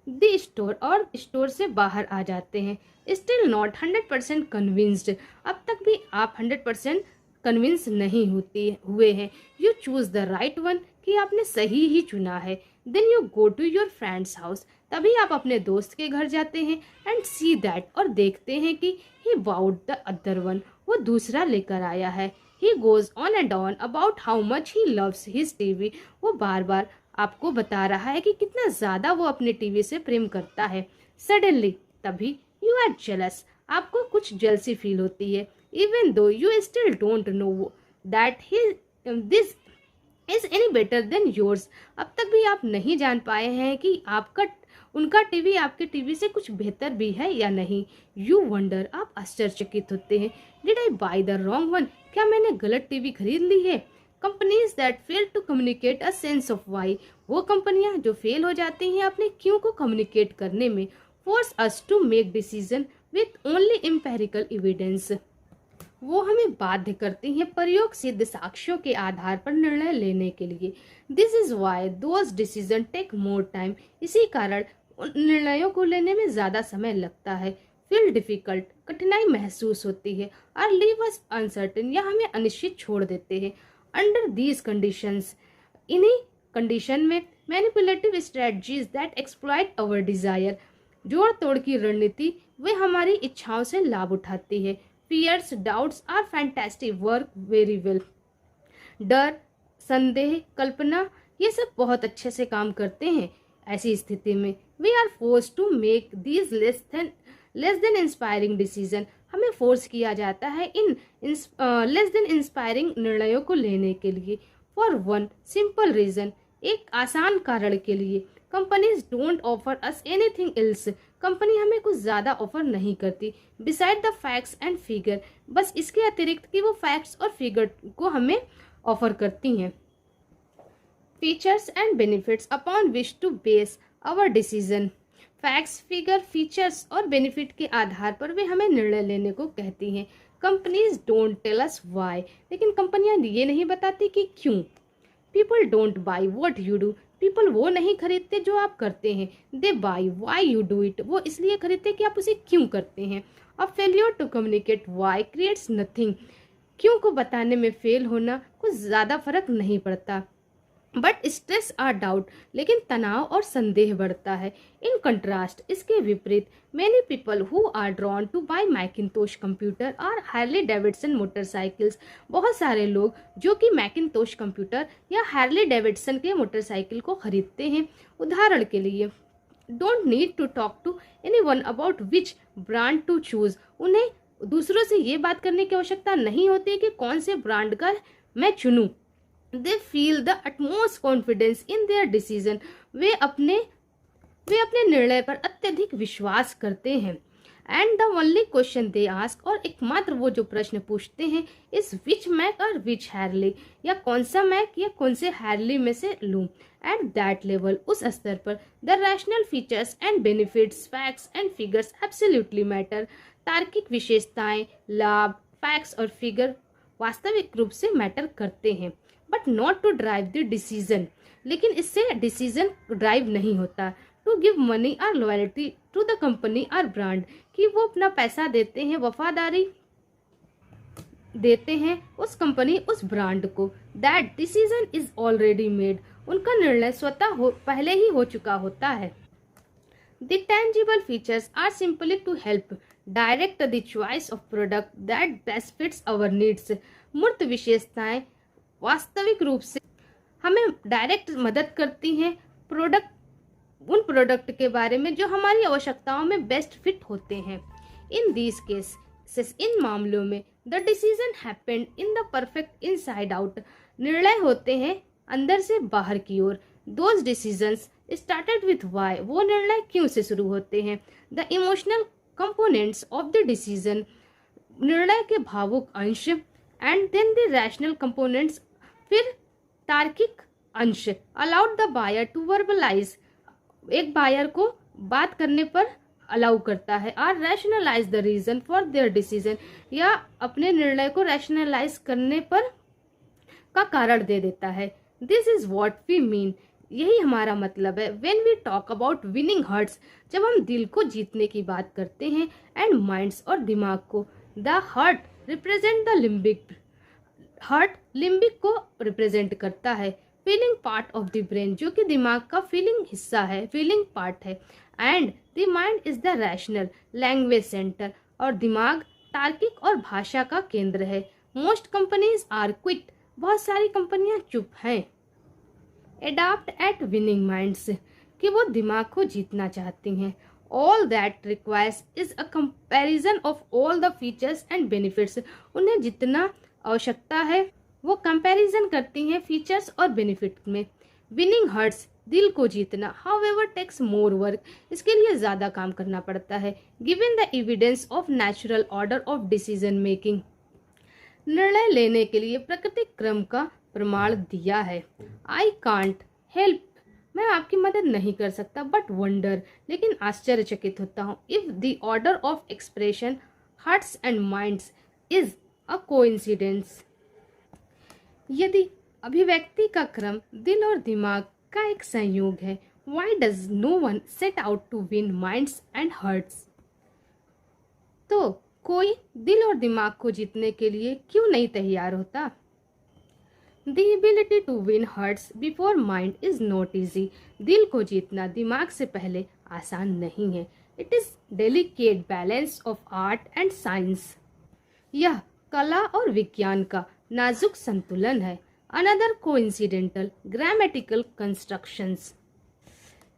the store. और स्टोर से बाहर आ जाते हैं। Still not 100% convinced. अब तक भी आप 100% कन्विंस नहीं हुए हैं। You choose the right one, कि आपने सही ही चुना है। Then you go to your friends house. तभी आप अपने दोस्त के घर जाते हैं एंड सी दैट, और देखते हैं कि ही बाउट द अदर वन, वो दूसरा लेकर आया है। He goes on and on about how much he loves his TV. वो बार बार आपको बता रहा है कि कितना ज्यादा वो अपने टीवी से प्रेम करता है। सडनली, तभी, यू आर जेलस। आपको कुछ जेलसी फील होती है। Even though you still don't know that this is any better than yours. अब तक भी आप नहीं जान पाए हैं कि उनका टीवी आपके टीवी से कुछ बेहतर भी है या नहीं। यू वंडर, आप आश्चर्यचकित होते हैं। Did I buy the wrong one? क्या मैंने गलत टीवी खरीद ली है? Companies that fail to communicate a sense of why. वो कंपनियां जो फेल हो जाती हैं अपने क्यों को कम्युनिकेट करने में। Force us to make decision with only empirical evidence. वो हमें बाध्य करती हैं प्रयोग सिद्ध साक्ष्यों के आधार पर निर्णय लेने के लिए। This is why those decision take more time. इसी कारण उन निर्णयों को लेने में ज्यादा समय लगता है। फील डिफिकल्ट, कठिनाई महसूस होती है। और लीव अस अनसर्टेन, या हमें अनिश्चित छोड़ देते हैं। अंडर दीज कंडीशंस, इन्हीं कंडीशन में, manipulative strategies that exploit our desire, जोड़ तोड़ की रणनीति वे हमारी इच्छाओं से लाभ उठाती है। Fears, doubts are fantastic work very well. डर, संदेह, कल्पना, ये सब बहुत अच्छे से काम करते हैं। ऐसी स्थिति में we are force to make these less than inspiring decision. हमें फोर्स किया जाता है इन लेस देन इंस्पायरिंग निर्णयों को लेने के लिए। फॉर वन सिंपल रीजन, एक आसान कारण के लिए। Companies don't offer us anything else. Company हमें कुछ ज्यादा ऑफर नहीं करती। Beside the facts and figure, बस इसके अतिरिक्त कि वो फैक्ट्स और फिगर को हमें ऑफर करती हैं। Features and benefits upon which to base our decision. Facts, figure, features और बेनिफिट के आधार पर वे हमें निर्णय लेने को कहती हैं। Companies don't tell us why, लेकिन कंपनियां ये नहीं बताती कि क्यों। People don't buy what you do, people वो नहीं खरीदते जो आप करते हैं। They buy why you do it, वो इसलिए खरीदते कि आप उसे क्यों करते हैं। A failure to communicate why creates nothing, क्यों को बताने में फेल होना कुछ ज्यादा फर्क नहीं पड़ता। बट स्ट्रेस और डाउट, लेकिन तनाव और संदेह बढ़ता है। इन कंट्रास्ट, इसके विपरीत, many people who are drawn to buy Macintosh computer और हार्ले डेविडसन मोटरसाइकिल्स, बहुत सारे लोग जो कि मैकिनतोश कंप्यूटर या हार्ले डेविडसन के मोटरसाइकिल को खरीदते हैं। उदाहरण के लिए, don't need to talk to anyone about which brand to choose. उन्हें दूसरों से ये बात करने की आवश्यकता नहीं होती कि कौन से ब्रांड का मैं चुनूं। They feel the utmost confidence in their decision. वे अपने निर्णय पर अत्यधिक विश्वास करते हैं। And the only question they ask, और एकमात्र वो जो प्रश्न पूछते हैं, is which Mac और which Harley, या कौन सा मैक या कौन से Harley में से लूं। At that level, उस स्तर पर, the rational features and benefits, facts and figures absolutely matter. तार्किक विशेषताएं, लाभ, फैक्ट्स और फिगर वास्तविक रूप से मैटर करते हैं। But not to drive the decision, लेकिन इससे डिसीजन ड्राइव नहीं होता। टू गिव मनी और लॉयल्टी टू द कंपनी और ब्रांड, कि वो अपना पैसा देते हैं, वफादारी देते हैं उस कंपनी उस ब्रांड को। That decision is already made, उनका निर्णय स्वतः पहले ही हो चुका होता है। The tangible features are simply to help direct the choice of product that best fits our needs. मूर्त विशेषताएं वास्तविक रूप से हमें डायरेक्ट मदद करती हैं उन प्रोडक्ट के बारे में जो हमारी आवश्यकताओं में बेस्ट फिट होते हैं। इन दीज केसेस, इन मामलों में the decision happened in the perfect inside out, निर्णय होते हैं अंदर से बाहर की ओर। Those decisions started with why, वो निर्णय क्यों से शुरू होते हैं। The emotional components of the decision, निर्णय के भावुक अंश। And then the rational components, फिर तार्किक अंश। Allowed the buyer to verbalise, एक बायर को बात करने पर अलाउ करता है। Or rationalise the reason for there decision, या अपने निर्णय को रैशनलाइज करने पर का कारण दे देता है। This is what we mean, यही हमारा मतलब है। When we talk about winning hearts, जब हम दिल को जीतने की बात करते हैं, एंड माइंड्स और दिमाग को। The heart represent the limbic, heart limbic को रिप्रेजेंट करता है। Feeling part of the brain, जो कि दिमाग का फीलिंग हिस्सा है, फीलिंग पार्ट है। And the mind is the rational language centre, और दिमाग तार्किक और भाषा का केंद्र है। मोस्ट कंपनीज आर क्विट, बहुत सारी कंपनियां चुप हैं। एडाप्ट एट विनिंग माइंड्स, कि वो दिमाग को जीतना चाहती हैं। All that requires is a comparison of all the features and benefits, उन्हें जितना आवश्यकता है वो कंपैरिजन करती हैं फीचर्स और बेनिफिट में। विनिंग हार्ट्स, दिल को जीतना, हाउएवर टेक्स मोर वर्क, इसके लिए ज्यादा काम करना पड़ता है। Given the evidence of natural order of decision making, निर्णय लेने के लिए प्राकृतिक क्रम का प्रमाण दिया है। आई कांट हेल्प, मैं आपकी मदद नहीं कर सकता, बट वंडर, लेकिन आश्चर्यचकित होता हूँ। If the order of expression hearts and minds is a coincidence, यदि अभिव्यक्ति का क्रम दिल और दिमाग का एक संयोग है, why does no one set out to win minds and hearts, तो कोई दिल और दिमाग को जीतने के लिए क्यों नहीं तैयार होता। The ability to win hearts before mind is not easy. दिल को जीतना दिमाग से पहले आसान नहीं है। It is delicate balance of art and science. यह कला और विज्ञान का नाजुक संतुलन है। Another coincidental grammatical constructions.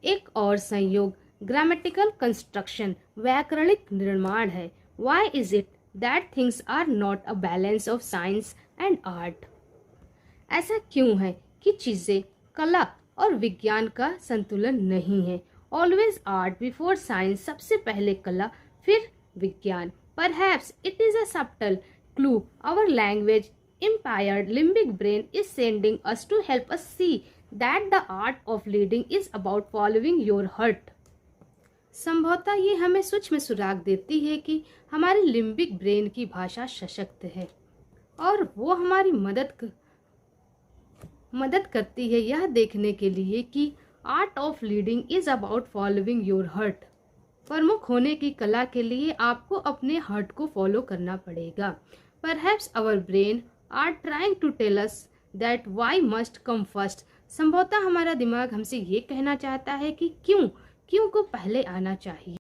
एक और संयोग grammatical construction, व्याकरणिक निर्माण है। Why is it that things are not a balance of science and art? ऐसा क्यों है कि चीजें कला और विज्ञान का संतुलन नहीं है। ऑलवेज आर्ट बिफोर साइंस, सबसे पहले कला फिर विज्ञान। Perhaps it is a subtle clue our language impaired limbic brain is sending us to help us see that the art of leading is about following your heart. संभवतः ये हमें सूक्ष्म सुराग देती है कि हमारी लिम्बिक ब्रेन की भाषा सशक्त है और वो हमारी मदद करती है यह देखने के लिए कि art of leading is about following your heart. प्रमुख होने की कला के लिए आपको अपने हार्ट को फॉलो करना पड़ेगा। Perhaps our brain are trying to tell us that why must come first. संभवतः हमारा दिमाग हमसे ये कहना चाहता है कि क्यों को पहले आना चाहिए।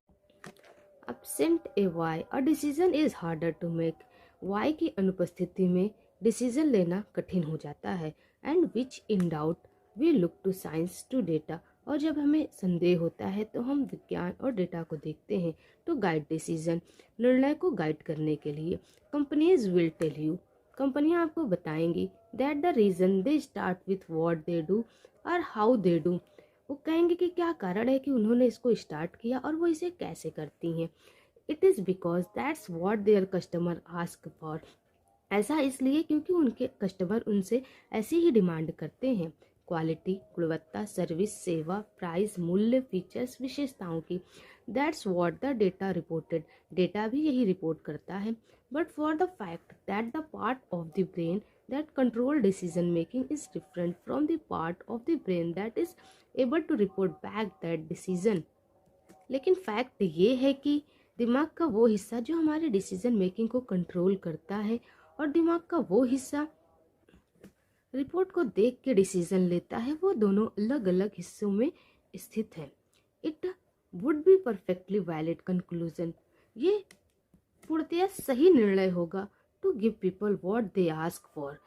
Absent a why, a decision is harder to make. Why की अनुपस्थिति में डिसीजन लेना कठिन हो जाता है। And which in doubt we look to science to data, और जब हमें संदेह होता है तो हम विज्ञान और डेटा को देखते हैं टू गाइड डिसीजन, निर्णय को गाइड करने के लिए। कंपनीज विल टेल यू, कंपनियां आपको बताएंगी that the reason they start with what they do और हाउ दे डू, वो कहेंगे कि क्या कारण है कि उन्होंने इसको स्टार्ट किया और वो इसे कैसे करती हैं। It is because that's what there customer ask for, ऐसा इसलिए क्योंकि उनके कस्टमर उनसे ऐसी ही डिमांड करते हैं। क्वालिटी, गुणवत्ता, सर्विस, सेवा, प्राइस, मूल्य, फीचर्स, विशेषताओं की। That's what the data reported, data भी यही रिपोर्ट करता है। But for the fact that the part of the brain that control decision making is different from the part of the brain that is able to report back that decision. लेकिन fact ये है कि दिमाग का वो हिस्सा जो हमारे डिसीजन मेकिंग को कंट्रोल करता है और दिमाग का वो हिस्सा रिपोर्ट को देख के डिसीजन लेता है, वो दोनों अलग अलग हिस्सों में स्थित है। It would be perfectly valid conclusion, ये पूर्णतया सही निर्णय होगा to give people what they ask for,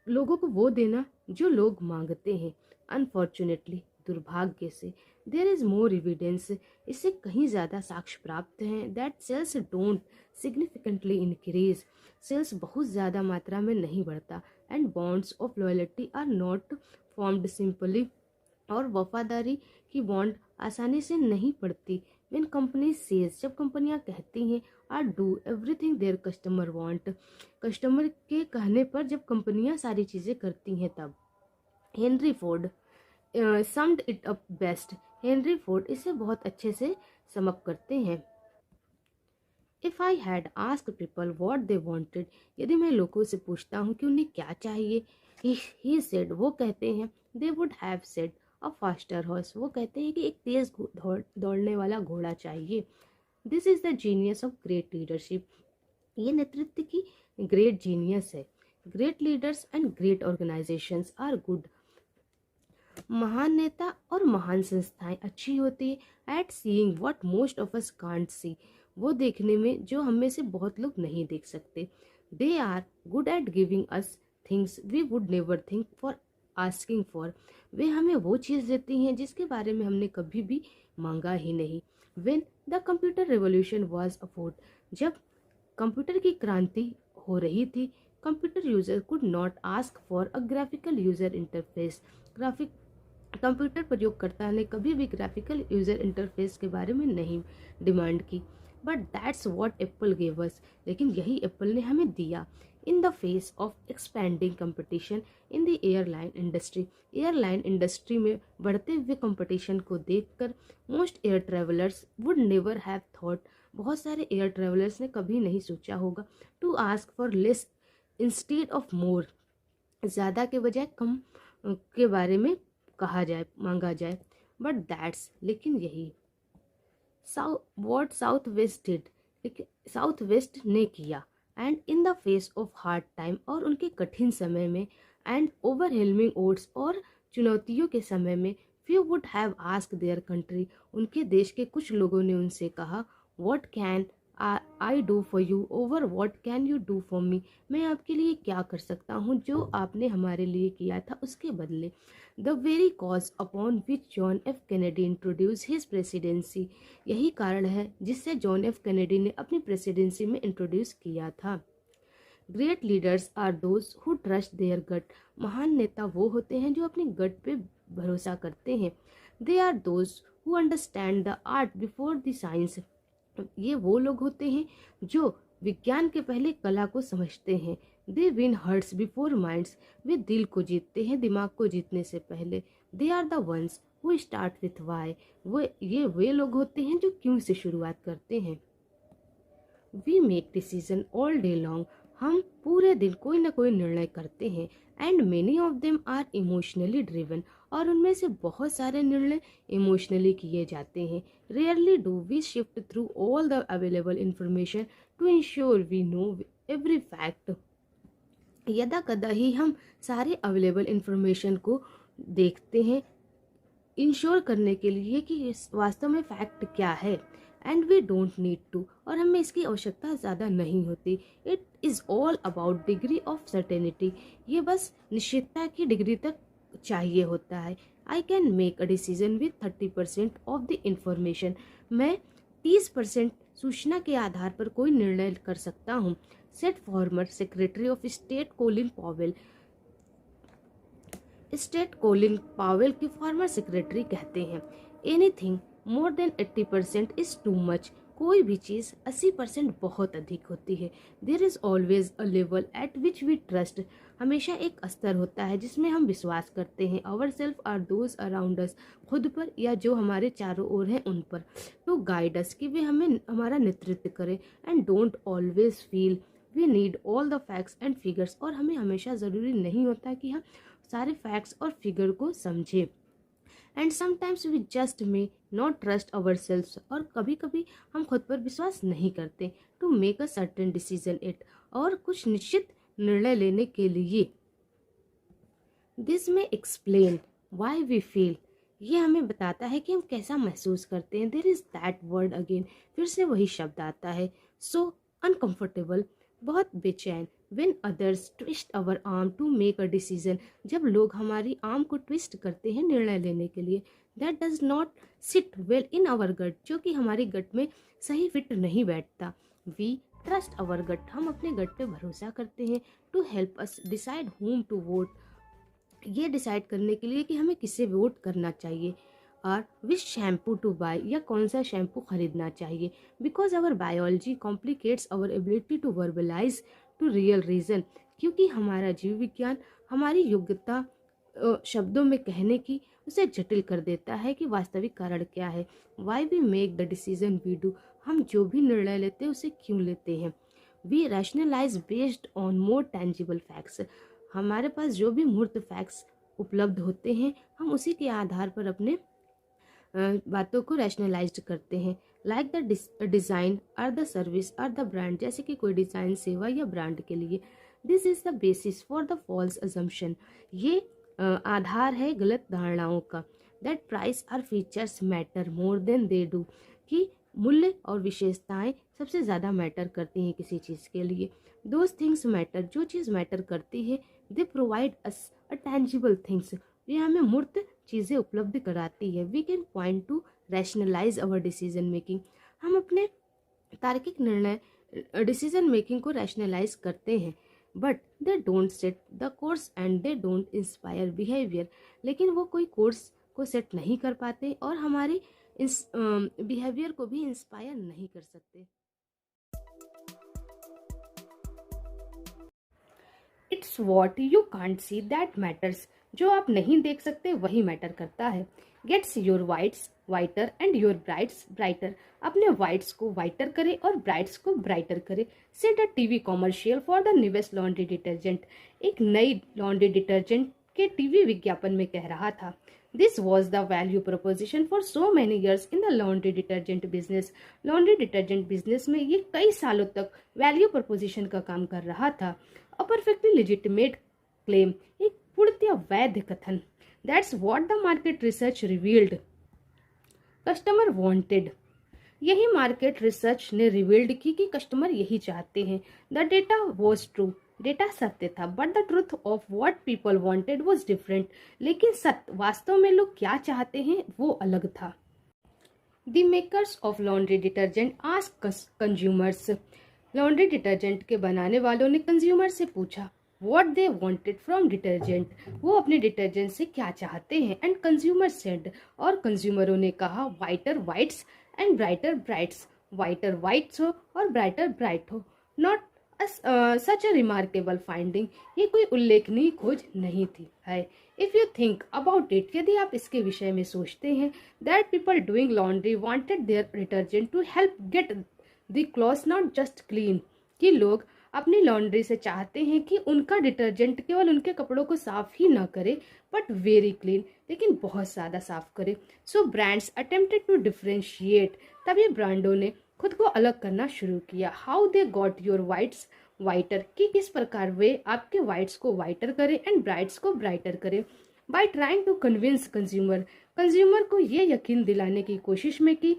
लोगों को वो देना जो लोग मांगते हैं। अनफॉर्चुनेटली, दुर्भाग्य से, देयर इज मोर एविडेंस, इससे कहीं ज़्यादा साक्ष्य प्राप्त हैं, that sales don't significantly increase, sales बहुत ज़्यादा मात्रा में नहीं बढ़ता, and bonds of loyalty are not formed simply, और वफादारी की बॉन्ड आसानी से नहीं पड़ती। व्हेन कंपनी सेज, जब कंपनियां कहती हैं, are do everything their customer want, customer के कहने पर जब कंपनियां सारी चीज़ें करती हैं तब। Henry Ford summed it up best, Henry Ford इसे बहुत अच्छे से समअप करते हैं। If I had ask people what they wanted, यदि मैं लोगों से पूछता हूँ कि उन्हें क्या चाहिए, ही सेड, वो कहते हैं, they would have said a faster horse, वो कहते हैं कि एक तेज दौड़ने वाला घोड़ा चाहिए। This is the genius of great leadership, ये नेतृत्व की ग्रेट जीनियस है। Great leaders and great organisations are good, महान नेता और महान संस्थाएं अच्छी होती है at seeing what most of us can't see, वो देखने में जो हम में से बहुत लोग नहीं देख सकते। They are good at giving us things we would never think for asking for, वे हमें वो चीज़ देती हैं जिसके बारे में हमने कभी भी मांगा ही नहीं। When the computer revolution was afford, जब कंप्यूटर की क्रांति हो रही थी, computer user could not ask for a graphical user interface, graphic computer प्रयोगकर्ता ने कभी भी ग्राफिकल यूजर इंटरफेस के बारे में नहीं डिमांड की। But that's what Apple gave us, लेकिन यही एप्पल ने हमें दिया। In the face of expanding competition in the airline industry, airline industry में बढ़ते हुए कंपटीशन को देखकर most air travellers would never have thought, बहुत सारे एयर ट्रेवलर्स ने कभी नहीं सोचा होगा, to ask for less instead of more, ज़्यादा के बजाय कम के बारे में कहा जाए, मांगा जाए। बट दैट्स, लेकिन यही साउथ वेस्ट डिड, लेकिन साउथ वेस्ट ने किया, and in the face of hard time, और उनके कठिन समय में, एंड ओवरहेलमिंग ओड्स, और चुनौतियों के समय में, few would have ask their country, उनके देश के कुछ लोगों ने उनसे कहा, what can I do for you over what can you do for me, मैं आपके लिए क्या कर सकता हूँ जो आपने हमारे लिए किया था उसके बदले। The very cause upon which John F Kennedy introduce his presidency, यही कारण है जिससे जॉन एफ कैनेडी ने अपनी प्रेसिडेंसी में इंट्रोड्यूस किया था। Great leaders are those who trust their gut, महान नेता वो होते हैं जो अपनी गट पे भरोसा करते हैं। They are those who understand the art before the science, ये वो लोग होते हैं जो विज्ञान के पहले कला को समझते हैं। They win hearts before minds, वे दिल को जीतते हैं दिमाग को जीतने से पहले। They are the ones who start with why, ये वे लोग होते हैं जो क्यों से शुरुआत करते हैं। We make decision all day long, हम पूरे दिन कोई ना कोई निर्णय करते हैं। And many of them are emotionally driven, और उनमें से बहुत सारे निर्णय इमोशनली किए जाते हैं। Rarely do we shift through all the available information to ensure we know every fact, यदा कदा ही हम सारे अवेलेबल इंफॉर्मेशन को देखते हैं इंश्योर करने के लिए कि वास्तव में फैक्ट क्या है। And we don't need to, और हमें इसकी आवश्यकता ज़्यादा नहीं होती। It is all about degree of certainty, ये बस निश्चितता की डिग्री तक चाहिए होता है। I can make a decision with 30% of the information, मैं 30% सूचना के आधार पर कोई निर्णय कर सकता हूँ। Said former secretary of state Colin Powell, state Colin Powell के फॉर्मर सेक्रेटरी कहते हैं, anything more than 80% is too much, कोई भी चीज़ 80% बहुत अधिक होती है। There is always a level at which we trust, हमेशा एक स्तर होता है जिसमें हम विश्वास करते हैं। Ourselves are those around us, खुद पर या जो हमारे चारों ओर हैं उन पर। टू गाइड अस, कि वे हमें हमारा नेतृत्व करें। And don't always feel we need all the facts and figures, और हमें हमेशा ज़रूरी नहीं होता कि हम सारे फैक्ट्स और फिगर को समझें। And sometimes we just may not trust ourselves, और कभी कभी हम खुद पर विश्वास नहीं करते to make a certain decision it, और कुछ निश्चित निर्णय लेने के लिए। दिस में एक्सप्लेन वाई वी फील, ये हमें बताता है कि हम कैसा महसूस करते हैं। There is that word again, फिर से वही शब्द आता है। सो अनकंफर्टेबल, बहुत बेचैन। When others twist our arm to make a decision, जब लोग हमारी आर्म को ट्विस्ट करते हैं निर्णय लेने के लिए। That does not sit well in our gut, जो कि हमारी गट में सही फिट नहीं बैठता। वी ट्रस्ट अवर गट, हम अपने गट पे भरोसा करते हैं to help us decide whom to vote, ये डिसाइड करने के लिए कि हमें किसे वोट करना चाहिए, और विच शैम्पू टू बाय, या कौन सा शैम्पू खरीदना चाहिए। Because our biology complicates our ability to verbalise to real reason, क्योंकि हमारा जीव विज्ञान हमारी योग्यता शब्दों में कहने की उसे जटिल कर देता है कि वास्तविक कारण क्या है। Why we make the decision we do, हम जो भी निर्णय लेते हैं उसे क्यों लेते हैं। We rationalise based on more tangible facts, हमारे पास जो भी मूर्त फैक्ट्स उपलब्ध होते हैं हम उसी के आधार पर अपने बातों को रैशनलाइज करते हैं। लाइक द डिज़ाइन और द सर्विस और द ब्रांड, जैसे कि कोई डिज़ाइन, सेवा या ब्रांड के लिए। This is the basis for the false assumption, ये आधार है गलत धारणाओं का। दैट प्राइस और features matter more than they do, कि मूल्य और विशेषताएं सबसे ज़्यादा मैटर करती हैं किसी चीज़ के लिए। दोज थिंग्स मैटर, जो चीज़ मैटर करती है, they provide us a tangible things, ये हमें मूर्त चीज़ें उपलब्ध कराती है। We can point to rationalise our decision making, हम अपने तार्किक निर्णय डिसीजन मेकिंग को रैशनलाइज करते हैं। But they don't set the course and they don't inspire behaviour, लेकिन वो कोई कोर्स को सेट नहीं कर पाते और हमारी इस बिहेवियर को भी इंस्पायर नहीं कर सकते। It's what you can't see that matters, जो आप नहीं देख सकते वही मैटर करता है। Gets your whites whiter and your brights brighter, अपने वाइट्स को वाइटर करे और ब्राइट्स को ब्राइटर करे। Set a TV commercial for the newest laundry detergent, एक नई लॉन्ड्री डिटर्जेंट के टीवी विज्ञापन में कह रहा था। This was the value preposition for so many years in the laundry detergent business, laundry detergent business में ये कई सालों तक वैल्यू प्रपोजिशन का काम कर रहा था। अ परफेक्टली लेजिटिमेट क्लेम, एक पूर्णतः वैध कथन। That's what the market research revealed, customer wanted, यही मार्केट रिसर्च ने रिवील्ड की कि कस्टमर यही चाहते हैं। The data was true, data सत्य था, but the truth of what people wanted was different, लेकिन सत्य वास्तव में लोग क्या चाहते हैं वो अलग था। The makers of laundry detergent asked consumers, laundry detergent के बनाने वालों ने कंज्यूमर से पूछा what they wanted from detergent, वो अपने डिटर्जेंट से क्या चाहते हैं। एंड कंज्यूमर सेड, और कंज्यूमरों ने कहा whiter whites and brighter brights, whiter whites हो और ब्राइटर ब्राइट हो। Not such a remarkable finding, ये कोई उल्लेखनीय खोज नहीं थी है। If you think about it, यदि आप इसके विषय में सोचते हैं, that people doing laundry wanted their detergent to help get the clothes not just clean, कि लोग अपनी लॉन्ड्री से चाहते हैं कि उनका डिटर्जेंट केवल उनके कपड़ों को साफ ही ना करे बट वेरी क्लीन, लेकिन बहुत ज़्यादा साफ करे। So brands attempted to differentiate, तभी ब्रांडों ने खुद को अलग करना शुरू किया। How they got your whites whiter, कि किस प्रकार वे आपके वाइट्स को वाइटर करे एंड ब्राइट्स को ब्राइटर करे। By trying to convince consumer, consumer को ये यकीन दिलाने की कोशिश में कि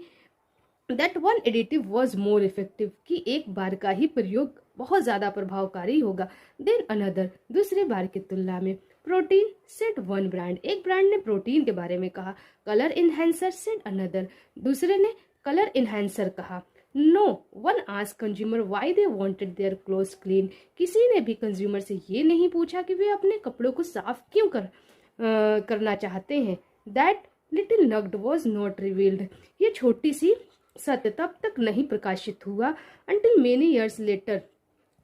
that one additive was more effective, कि एक बार का ही प्रयोग बहुत ज़्यादा प्रभावकारी होगा देन अनदर, दूसरे बार की तुलना में। प्रोटीन सेड वन ब्रांड, एक ब्रांड ने प्रोटीन के बारे में कहा। कलर इन्हेंसर सेड अनदर, दूसरे ने कलर इन्हेंसर कहा। No one asked consumer why they wanted their clothes clean, किसी ने भी कंज्यूमर से ये नहीं पूछा कि वे अपने कपड़ों को साफ क्यों करना चाहते हैं। दैट लिटिल नग्ड वॉज नॉट रिवील्ड, ये छोटी सी सत्य तब तक नहीं प्रकाशित हुआ अंटिल मेनी ईयर्स लेटर,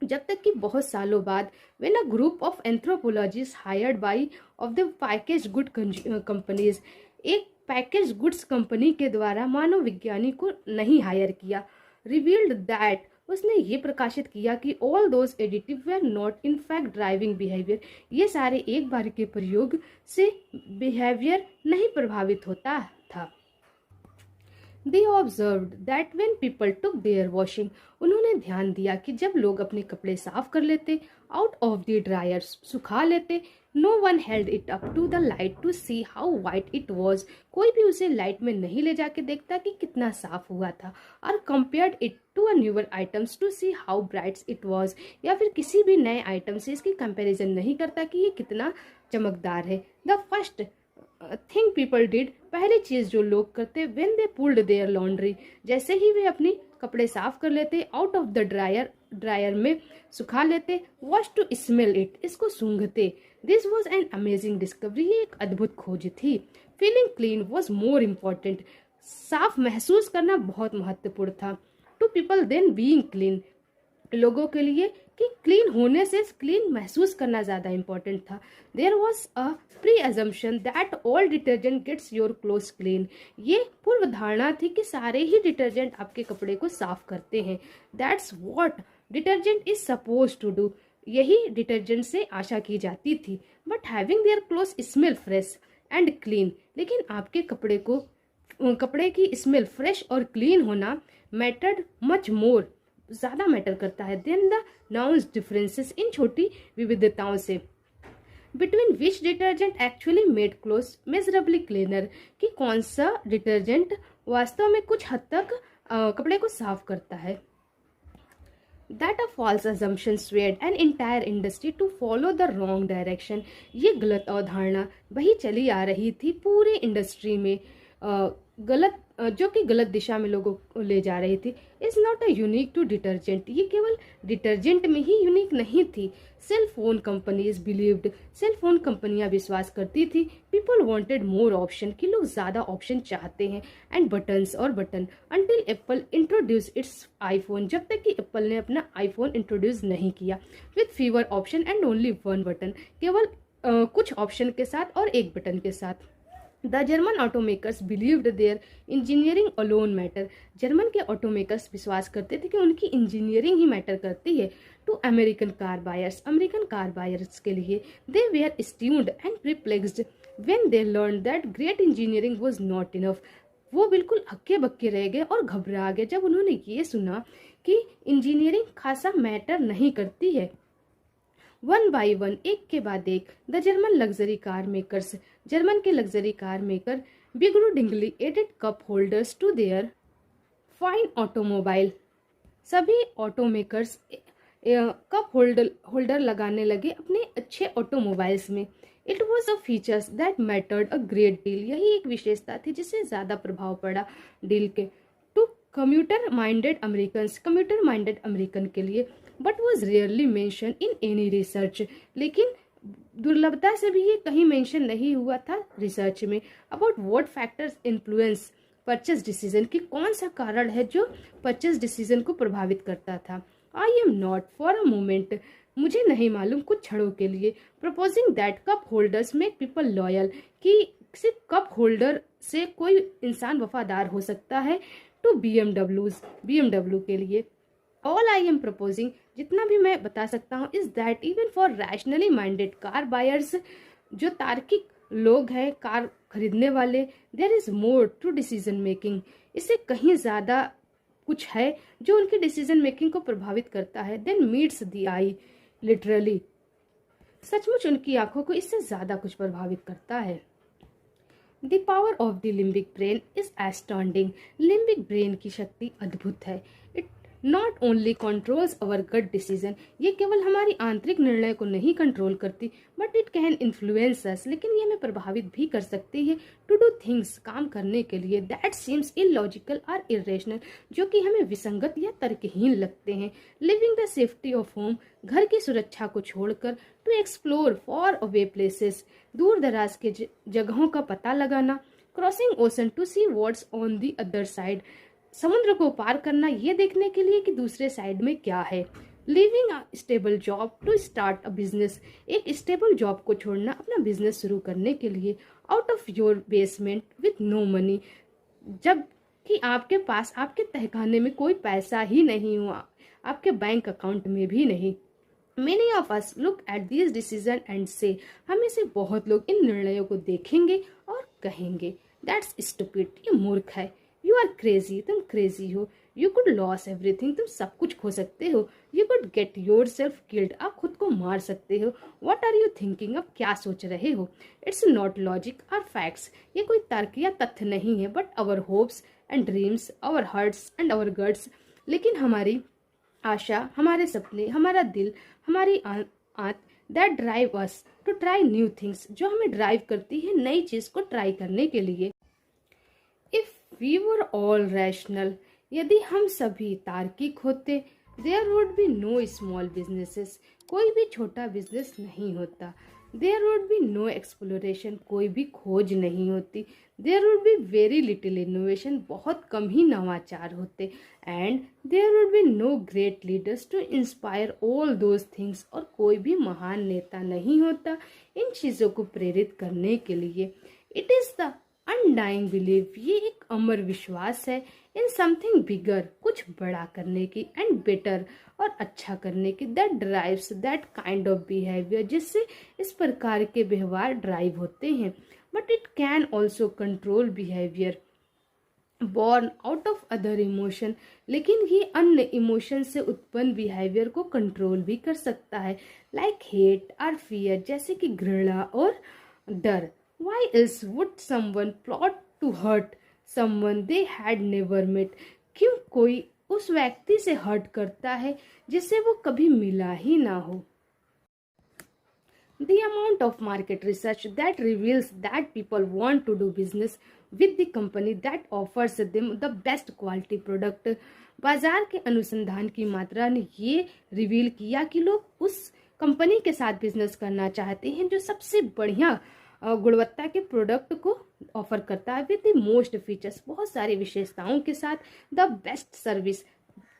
जब तक कि बहुत सालों बाद when a group of anthropologist hired by of the package good companies, एक पैकेज गुड्स कंपनी के द्वारा मानव विज्ञानी को नहीं हायर किया, रिवील्ड दैट, उसने ये प्रकाशित किया कि all those additive were not in fact driving behaviour, ये सारे एक बार के प्रयोग से बिहेवियर नहीं प्रभावित होता था। They observed that when people took their washing, उन्होंने ध्यान दिया कि जब लोग अपने कपड़े साफ कर लेते, out of the dryers सुखा लेते, no one held it up to the light to see how white it was, कोई भी उसे लाइट में नहीं ले जाके देखता कि कितना साफ हुआ था, और compared it to a newer items to see how bright it was, या फिर किसी भी नए आइटम से इसकी कंपैरिजन नहीं करता कि ये कितना चमकदार है। The first thing people did, पहली चीज जो लोग करते, when they pulled their laundry, जैसे ही वे अपनी कपड़े साफ कर लेते, आउट ऑफ द ड्रायर में सुखा लेते, वॉश टू स्मेल इट, इसको सूंघते। This was an amazing discovery, ये एक अद्भुत खोज थी। Feeling clean was more important, साफ महसूस करना बहुत महत्वपूर्ण था। To people than being clean, लोगों के लिए कि क्लीन होने से क्लीन महसूस करना ज्यादा इंपॉर्टेंट था। There was a pre assumption that all detergent gets your clothes clean, ये पूर्व धारणा थी कि सारे ही डिटर्जेंट आपके कपड़े को साफ करते हैं। That's what detergent is suppose to do, यही डिटर्जेंट से आशा की जाती थी। But having their clothes smell fresh and clean, लेकिन आपके कपड़े की स्मेल फ्रेश और क्लीन होना मैटर्ड मच मोर, ज्यादा मैटर करता है, देन द नाउंस डिफरेंसेस, इन छोटी विविधताओं से, between which detergent actually made clothes measurably cleaner, कि कौन सा डिटर्जेंट वास्तव में कुछ हद तक कपड़े को साफ करता है। That a false assumption swayed an entire industry to follow the wrong direction, ये गलत अवधारणा वही चली आ रही थी पूरी इंडस्ट्री में, जो कि गलत दिशा में लोगों को ले जा रही थी। Is not a unique to detergent, ये केवल डिटर्जेंट में ही यूनिक नहीं थी। Cell phone companies believed, cell phone कंपनियां विश्वास करती थी, पीपल वांटेड मोर ऑप्शन, कि लोग ज्यादा ऑप्शन चाहते हैं, एंड बटन्स और button, until Apple introduce it's iPhone, जब तक कि एप्पल ने अपना आईफोन इंट्रोड्यूस नहीं किया, with fever option and only one button, केवल कुछ ऑप्शन के साथ और एक बटन के साथ। The German automakers believed their engineering alone matter, German के ऑटोमेकर्स विश्वास करते थे कि उनकी इंजीनियरिंग ही मैटर करती है। To American car buyers, American car buyers के लिए, they were stunned and perplexed when they learn that great engineering was not enough, वो बिल्कुल हक्के बक्के रह गए और घबरा गए जब उन्होंने ये सुना कि इंजीनियरिंग खासा मैटर नहीं करती है। वन बाई वन, एक के बाद एक, the German luxury car makers, German के luxury car maker begrudgingly added cup holders to their fine automobile, सभी ऑटोमेकर्स कप होल्डर लगाने लगे अपने अच्छे ऑटोमोबाइल्स में। It was a features that mattered a great deal, यही एक विशेषता थी जिससे ज्यादा प्रभाव पड़ा डील के। टू कम्यूटर माइंडेड अमेरिकन के लिए, but was rarely mention in any research, लेकिन दुर्लभता से भी ये कहीं मेंशन नहीं हुआ था रिसर्च में। About what factors influence purchase decision, की कौन सा कारण है जो परचेज डिसीजन को प्रभावित करता था। I am not for a moment, मुझे नहीं मालूम कुछ क्षणों के लिए, proposing that cup holders make people loyal, कि सिर्फ कप होल्डर से कोई इंसान वफादार हो सकता है। टू बीएमडब्ल्यू के लिए, ऑल आई एम प्रपोजिंग, जितना भी मैं बता सकता हूँ, is that even for rationally minded car buyers, जो तार्किक लोग हैं कार खरीदने वाले, there is more to decision making, इससे कहीं ज्यादा कुछ है जो उनकी डिसीजन मेकिंग को प्रभावित करता है। Than meets the eye, literally, सचमुच उनकी आंखों को इससे ज्यादा कुछ प्रभावित करता है। The power of the limbic brain is astounding, limbic brain की शक्ति अद्भुत है। It not only controls our gut decision, ये केवल हमारी आंतरिक निर्णय को नहीं कंट्रोल करती, but it can influence us, लेकिन ये हमें प्रभावित भी कर सकती है। टू डू थिंग्स, काम करने के लिए, दैट सीम्स इलॉजिकल और इरेशनल, जो कि हमें विसंगत या तर्कहीन लगते हैं। Leaving the safety of home, घर की सुरक्षा को छोड़कर, to explore far away places, दूर दराज के जगहों का पता लगाना। Crossing ocean to see what's on the other side, समुद्र को पार करना ये देखने के लिए कि दूसरे साइड में क्या है। Leaving a stable job to start a business, एक स्टेबल जॉब को छोड़ना अपना बिजनेस शुरू करने के लिए। Out of your basement with no money, जब कि आपके पास आपके तहखाने में कोई पैसा ही नहीं हुआ, आपके बैंक अकाउंट में भी नहीं। Many of us look at these decisions and say, हम से बहुत लोग इन निर्णयों को देखेंगे और कहेंगे, That's stupid, ये मूर्ख है। You are crazy, तुम crazy हो। You could lose everything, तुम सब कुछ खो सकते हो। You could get yourself killed, आप खुद को मार सकते हो। What are you thinking, अब क्या सोच रहे हो? It's not logic or facts, ये कोई तर्क या तथ्य नहीं है, but our hopes and dreams, our hearts and our guts, लेकिन हमारी आशा, हमारे सपने, हमारा दिल, हमारी आंत that drive us to try new things, जो हमें ड्राइव करती है नई चीज को ट्राई करने के लिए। If we were all rational, यदि हम सभी तार्किक होते, there would be no small businesses, कोई भी छोटा बिजनेस नहीं होता। There would be no exploration, कोई भी खोज नहीं होती। There would be very little innovation, बहुत कम ही नवाचार होते। And there would be no great leaders to inspire all those things, और कोई भी महान नेता नहीं होता इन चीज़ों को प्रेरित करने के लिए। It is the undying believe, ये एक अमर विश्वास है इन समथिंग बिगर, कुछ बड़ा करने की, एंड बेटर, और अच्छा करने की, that drives that kind of behaviour, जिससे इस प्रकार के व्यवहार ड्राइव होते हैं। But it can also control behaviour born out of other emotion, लेकिन ये अन्य इमोशन से उत्पन्न बिहेवियर को कंट्रोल भी कर सकता है, लाइक हेट और फियर, जैसे कि घृणा और डर। Why else would someone plot to hurt someone they had never met? क्यों कोई उस व्यक्ति से हर्ट करता है जिससे वो कभी मिला ही ना हो। The amount of market research that reveals that people want to do business with the company that offers them the best quality product, बाजार के अनुसंधान की मात्रा ने ये रिवील किया कि लोग उस कंपनी के साथ बिजनेस करना चाहते हैं जो सबसे बढ़िया गुणवत्ता के प्रोडक्ट को ऑफर करता है, विद द मोस्ट फीचर्स, बहुत सारी विशेषताओं के साथ, द बेस्ट सर्विस,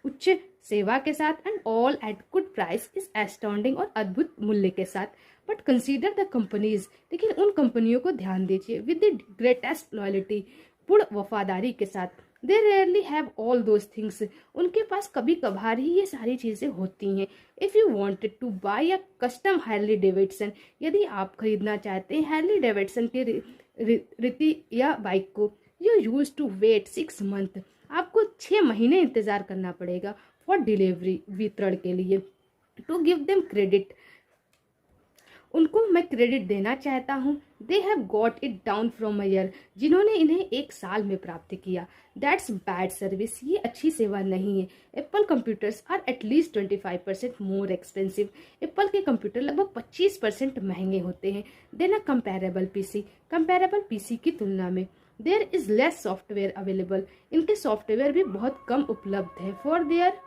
उच्च सेवा के साथ, and all at good price, is astounding, और अद्भुत मूल्य के साथ। बट कंसीडर द कंपनीज, लेकिन उन कंपनियों को ध्यान दीजिए, विद द ग्रेटेस्ट लॉयल्टी, पूर्ण वफादारी के साथ। They rarely have all those things, उनके पास कभी कभार ही ये सारी चीजें होती हैं। If you wanted to buy a custom Harley Davidson, यदि आप खरीदना चाहते हैं हार्ली डेविडसन के रीति या बाइक को, you use to wait 6 month, आपको 6 महीने इंतजार करना पड़ेगा फॉर डिलीवरी, वितरण के लिए। टू गिव देम क्रेडिट, उनको मैं क्रेडिट देना चाहता हूँ। They have got it down from a year, जिन्होंने इन्हें 1 साल में प्राप्त किया। दैट्स बैड सर्विस, ये अच्छी सेवा नहीं है। Apple computers are at least 25% more expensive, Apple के कंप्यूटर लगभग 25% महंगे होते हैं than a comparable PC, comparable PC की तुलना में। There is less software available, इनके सॉफ्टवेयर भी बहुत कम उपलब्ध है। फॉर देयर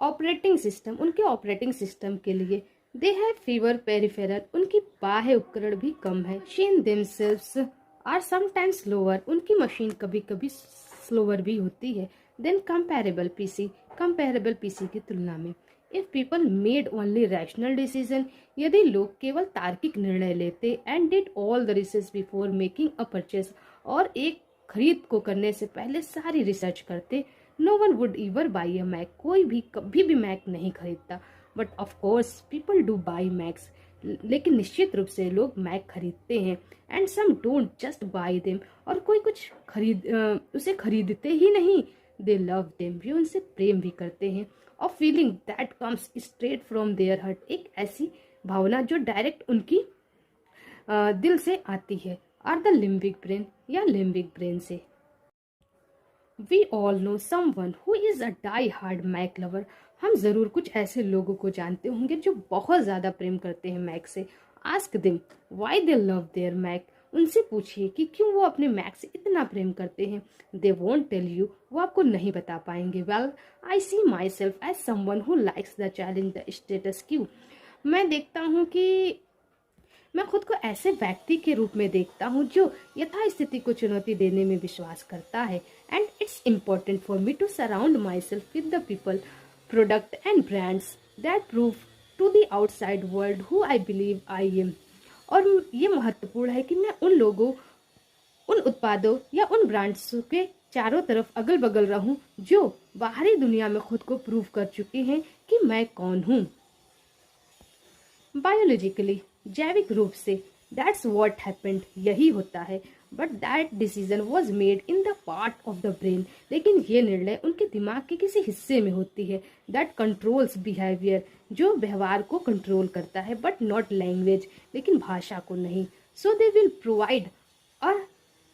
ऑपरेटिंग सिस्टम, उनके ऑपरेटिंग सिस्टम के लिए। दे हैव फीवर पेरिफेरल, उनकी बाह्य उपकरण भी कम है। शीन देमसेल्व्स आर समटाइम्स स्लोअर, उनकी मशीन कभी कभी स्लोअर भी होती है than comparable PC, comparable PC की तुलना में। If people made only rational decision, यदि लोग केवल तार्किक निर्णय लेते, and did all the research before making a purchase, और एक खरीद को करने से पहले सारी रिसर्च करते, no one would ever buy a Mac, कोई भी कभी भी मैक नहीं खरीदता। But of course people do buy Macs, लेकिन निश्चित रूप से लोग मैक खरीदते हैं। And some don't just buy them, और कोई कुछ उसे खरीदते ही नहीं, दे लव देम, वे उनसे प्रेम भी करते हैं। और feeling that comes straight from their heart, एक ऐसी भावना जो डायरेक्ट उनकी दिल से आती है, और द लिम्बिक ब्रेन, या लिम्बिक ब्रेन से। We all know someone who is a die hard Mac lover, हम जरूर कुछ ऐसे लोगों को जानते होंगे जो बहुत ज्यादा प्रेम करते हैं मैक से। Ask them why they love their Mac, उनसे पूछिए कि क्यों वो अपने मैक से इतना प्रेम करते हैं। दे वोंट टेल यू, वो आपको नहीं बता पाएंगे। Well I see myself as someone who likes the challenge the status quo, मैं देखता हूँ कि मैं खुद को ऐसे व्यक्ति के रूप में देखता हूँ जो यथास्थिति को चुनौती देने में विश्वास करता है। And it's important for me to surround myself with the people, product and brands that prove to the outside world who I believe I am, और ये महत्वपूर्ण है कि मैं उन लोगों, उन उत्पादों या उन ब्रांड्स के चारों तरफ अगल बगल रहूं जो बाहरी दुनिया में खुद को प्रूव कर चुके हैं कि मैं कौन हूँ। बायोलॉजिकली, जैविक रूप से, दैट्स व्हाट हैपेंड, यही होता है। But that decision was made in the part of the brain, लेकिन ये निर्णय उनके दिमाग के किसी हिस्से में होती है। दैट कंट्रोल्स बिहेवियर, जो व्यवहार को कंट्रोल करता है, बट नॉट लैंग्वेज, लेकिन भाषा को नहीं। सो दे विल प्रोवाइड और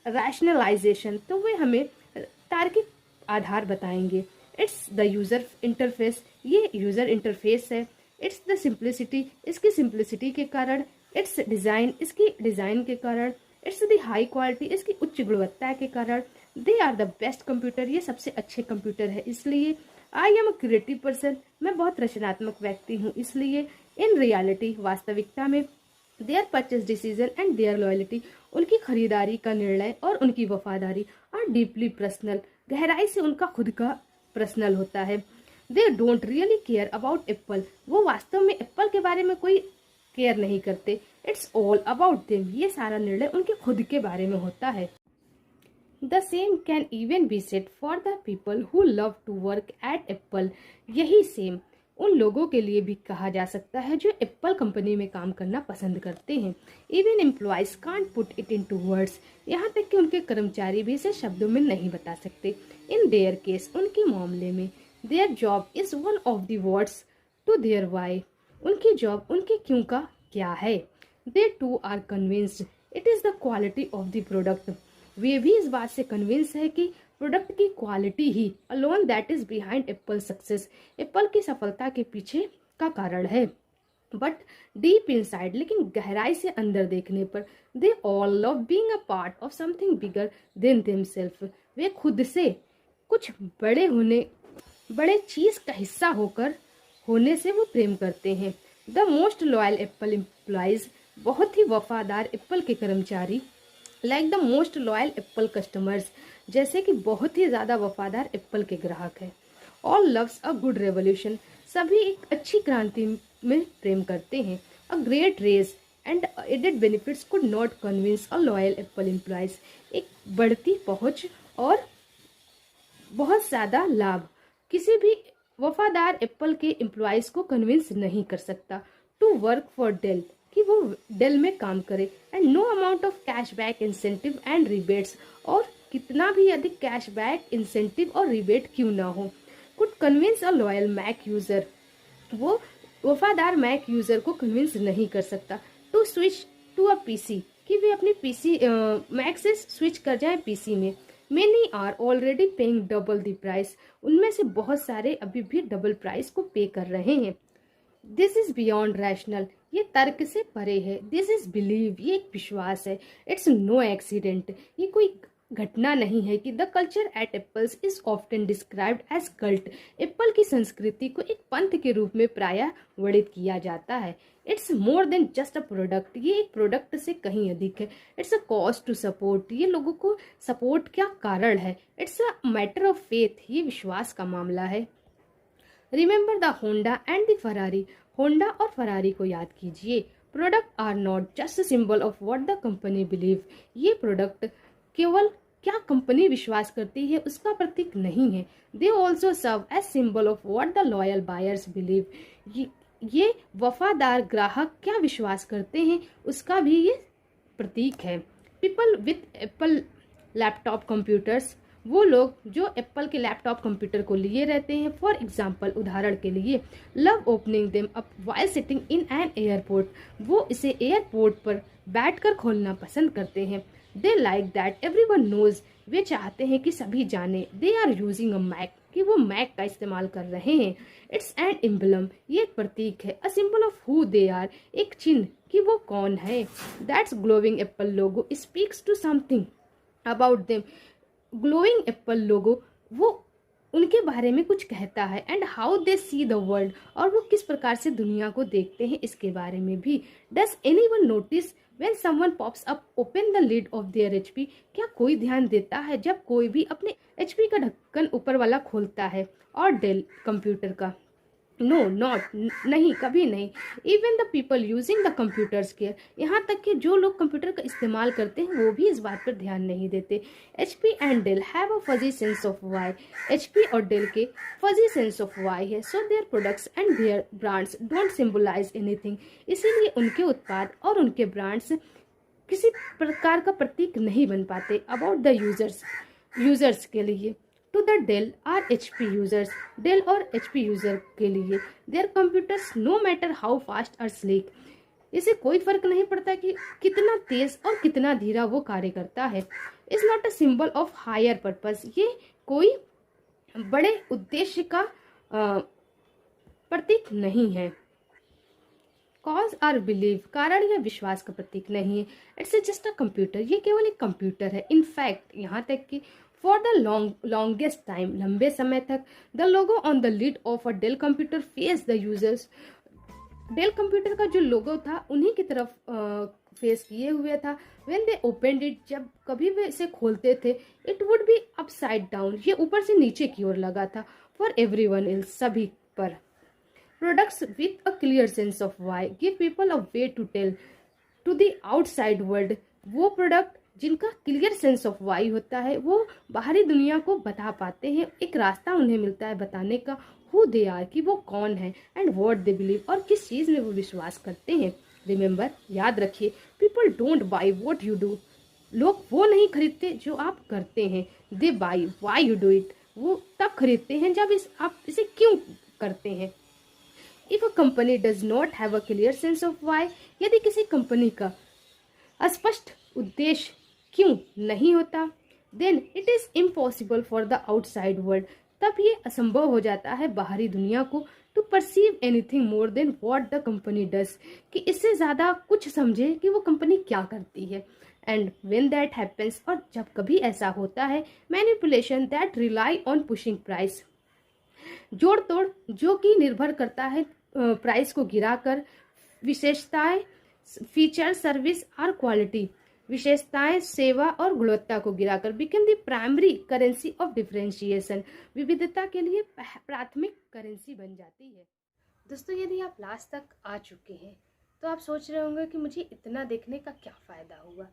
रैशनलाइजेशन, तो वे हमें तार्किक आधार बताएंगे। इट्स द यूजर इंटरफेस, ये यूजर इंटरफेस है। इट्स द सिंप्लिसिटी, इसकी सिंप्लिसिटी के कारण। इट्स डिज़ाइन, इसकी डिज़ाइन के कारण। इट्स द हाई क्वालिटी, इसकी उच्च गुणवत्ता के कारण। They are the best computer, ये सबसे अच्छे कंप्यूटर है इसलिए। I am a creative person, मैं बहुत रचनात्मक व्यक्ति हूँ इसलिए। इन रियलिटी, वास्तविकता में, their purchase decision and their loyalty, उनकी खरीदारी का निर्णय और उनकी वफादारी आर डीपली पर्सनल, गहराई से उनका खुद का पर्सनल होता है। They don't really care about Apple, वो वास्तव में एप्पल के बारे में कोई केयर नहीं करते। इट्स ऑल अबाउट देम, ये सारा निर्णय उनके खुद के बारे में होता है। The same can even be said for the people who love to work at Apple, यही सेम उन लोगों के लिए भी कहा जा सकता है जो एप्पल कंपनी में काम करना पसंद करते हैं। Even employees can't put it into words, यहाँ तक कि उनके कर्मचारी भी इसे शब्दों में नहीं बता सकते। इन देयर केस, उनके मामले में, their job is one of the words to their why, उनकी जॉब उनके क्यों का क्या है। They too are convinced it is the quality of the product, वे भी इस बात से कन्विंस है कि प्रोडक्ट की क्वालिटी ही alone that is behind Apple success, Apple की सफलता के पीछे का कारण है। बट डीप इनसाइड, लेकिन गहराई से अंदर देखने पर, they all love being a part of something bigger than themselves, वे खुद से कुछ बड़े चीज का हिस्सा होने से वो प्रेम करते हैं। The most loyal Apple employees, बहुत ही वफादार एप्पल के कर्मचारी। Like the most loyal Apple customers, जैसे कि बहुत ही ज़्यादा वफादार एप्पल के ग्राहक हैं। All loves a good revolution, सभी एक अच्छी क्रांति में प्रेम करते हैं। A great raise and added benefits could not convince a loyal Apple employees, एक बढ़ती पहुंच और बहुत ज़्यादा लाभ किसी भी वफादार एप्पल के एम्प्लॉयज को कन्विंस नहीं कर सकता टू वर्क फॉर डेल, कि वो डेल में काम करे। And no amount of cashback, incentive and rebates, और कितना भी अधिक कैशबैक, इंसेंटिव और रिबेट क्यों ना हो, could convince a loyal Mac user, वो वफादार मैक यूजर को कन्विंस नहीं कर सकता to switch to a PC, कि वे अपनी पीसी मैक से स्विच कर जाए पीसी में। Many are already paying double the price, उनमें से बहुत सारे अभी भी डबल प्राइस को पे कर रहे हैं। दिस इज बियॉन्ड रैशनल, ये तर्क से परे है। दिस इज बिलीव, ये एक विश्वास है। इट्स नो एक्सीडेंट, ये कोई घटना नहीं है कि the culture at Apple's is often described as cult, Apple की संस्कृति को एक पंथ के रूप में प्रायः वर्णित किया जाता है। It's more than just a product, ये एक प्रोडक्ट से कहीं अधिक है। It's a cause to support, ये लोगों को सपोर्ट का कारण है। It's a matter of faith, ये विश्वास का मामला है। Remember the Honda and the Ferrari, Honda और फरारी को याद कीजिए। Product are not just symbol of what the company believe, ये प्रोडक्ट केवल क्या कंपनी विश्वास करती है उसका प्रतीक नहीं है। They also serve as symbol of what the loyal buyers believe, ये वफादार ग्राहक क्या विश्वास करते हैं उसका भी ये प्रतीक है। People with Apple laptop computers, वो लोग जो एप्पल के लैपटॉप कंप्यूटर को लिए रहते हैं, फॉर एग्जाम्पल उदाहरण के लिए, love opening them up while sitting in an airport, वो इसे एयरपोर्ट पर बैठकर खोलना पसंद करते हैं। They like that everyone knows, वे चाहते हैं कि सभी जाने। They are using a Mac, कि वो मैक का इस्तेमाल कर रहे हैं। इट्स एन एम्बलम, ये एक प्रतीक है। A symbol of who they are, एक चिन्ह कि वो कौन है। That's glowing Apple logo speaks to something about them, glowing Apple logo वो उनके बारे में कुछ कहता है। And how they see the world, और वो किस प्रकार से दुनिया को देखते हैं इसके बारे में भी। Does anyone notice when someone pops up open the lid of their HP, क्या कोई ध्यान देता है जब कोई भी अपने एचपी का ढक्कन ऊपर वाला खोलता है और डेल कंप्यूटर का। नो नॉट, नहीं, कभी नहीं। Even the people using the computers care, यहाँ तक कि जो लोग कंप्यूटर का इस्तेमाल करते हैं वो भी इस बात पर ध्यान नहीं देते। HP and Dell have a fuzzy sense of why, HP और डेल के फजी सेंस ऑफ वाई है। So their products and their brands don't symbolize anything, इसीलिए उनके उत्पाद और उनके ब्रांड्स किसी प्रकार का प्रतीक नहीं बन पाते अबाउट द यूजर्स के लिए। To the Dell or HP users, Dell और HP यूजर के लिए their computers no matter how fast और स्लीक, इसे कोई फर्क नहीं पड़ता कि कितना तेज और कितना धीरा वो कार्य करता है। Is not a symbol of higher purpose, ये कोई बड़े उद्देश्य का प्रतीक नहीं है। कॉज आर बिलीव, कारण या विश्वास का प्रतीक नहीं है। इट्स जस्ट अ कंप्यूटर, ये केवल एक कंप्यूटर है। इनफैक्ट यहाँ तक कि फॉर द लॉन्गेस्ट टाइम, लंबे समय तक, the logo on the lid of a Dell computer face the users, Dell computer का जो लोगो था उन्हीं की तरफ फेस किए हुए था। व्हेन दे ओपनड इट, जब कभी वे इसे खोलते थे, it would B upside down, ये ऊपर से नीचे की ओर लगा था। फॉर एवरीवन एल्स, सभी पर। Products with a clear sense of why give people a way to tell to the outside world, वो प्रोडक्ट जिनका क्लियर सेंस ऑफ वाई होता है वो बाहरी दुनिया को बता पाते हैं, एक रास्ता उन्हें मिलता है बताने का हु दे आर, कि वो कौन है, एंड व्हाट दे बिलीव, और किस चीज में वो विश्वास करते हैं। रिमेंबर, याद रखिए, people don't buy what you do, लोग वो नहीं खरीदते जो आप करते हैं, they buy why you do it, वो तब खरीदते हैं जब आप इसे क्यों करते हैं। If a company does not have a clear sense of why, यदि किसी कंपनी का स्पष्ट उद्देश्य क्यों नहीं होता, then it is impossible for the outside world, तब ये असंभव हो जाता है बाहरी दुनिया को to perceive anything more than what the company does, कि इससे ज़्यादा कुछ समझे कि वो कंपनी क्या करती है। And when that happens, और जब कभी ऐसा होता है, manipulation that rely on pushing price, जोड़ तोड़ जो कि निर्भर करता है प्राइस को गिराकर, विशेषताएं, फीचर, सर्विस और क्वालिटी, विशेषताएं, सेवा और गुणवत्ता को गिराकर, become the primary currency of differentiation, विविधता के लिए प्राथमिक करेंसी बन जाती है। दोस्तों, यदि आप लास्ट तक आ चुके हैं तो आप सोच रहे होंगे कि मुझे इतना देखने का क्या फ़ायदा हुआ।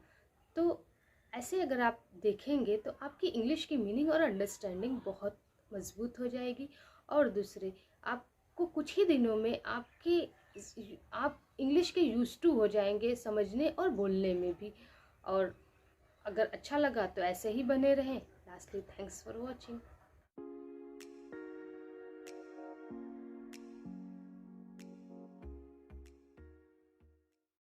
तो ऐसे अगर आप देखेंगे तो आपकी इंग्लिश की मीनिंग और अंडरस्टैंडिंग बहुत मजबूत हो जाएगी, और दूसरे आपको कुछ ही दिनों में आप इंग्लिश के यूज्ड टू हो जाएंगे समझने और बोलने में भी। और अगर अच्छा लगा तो ऐसे ही बने रहें। Lastly, thanks for watching.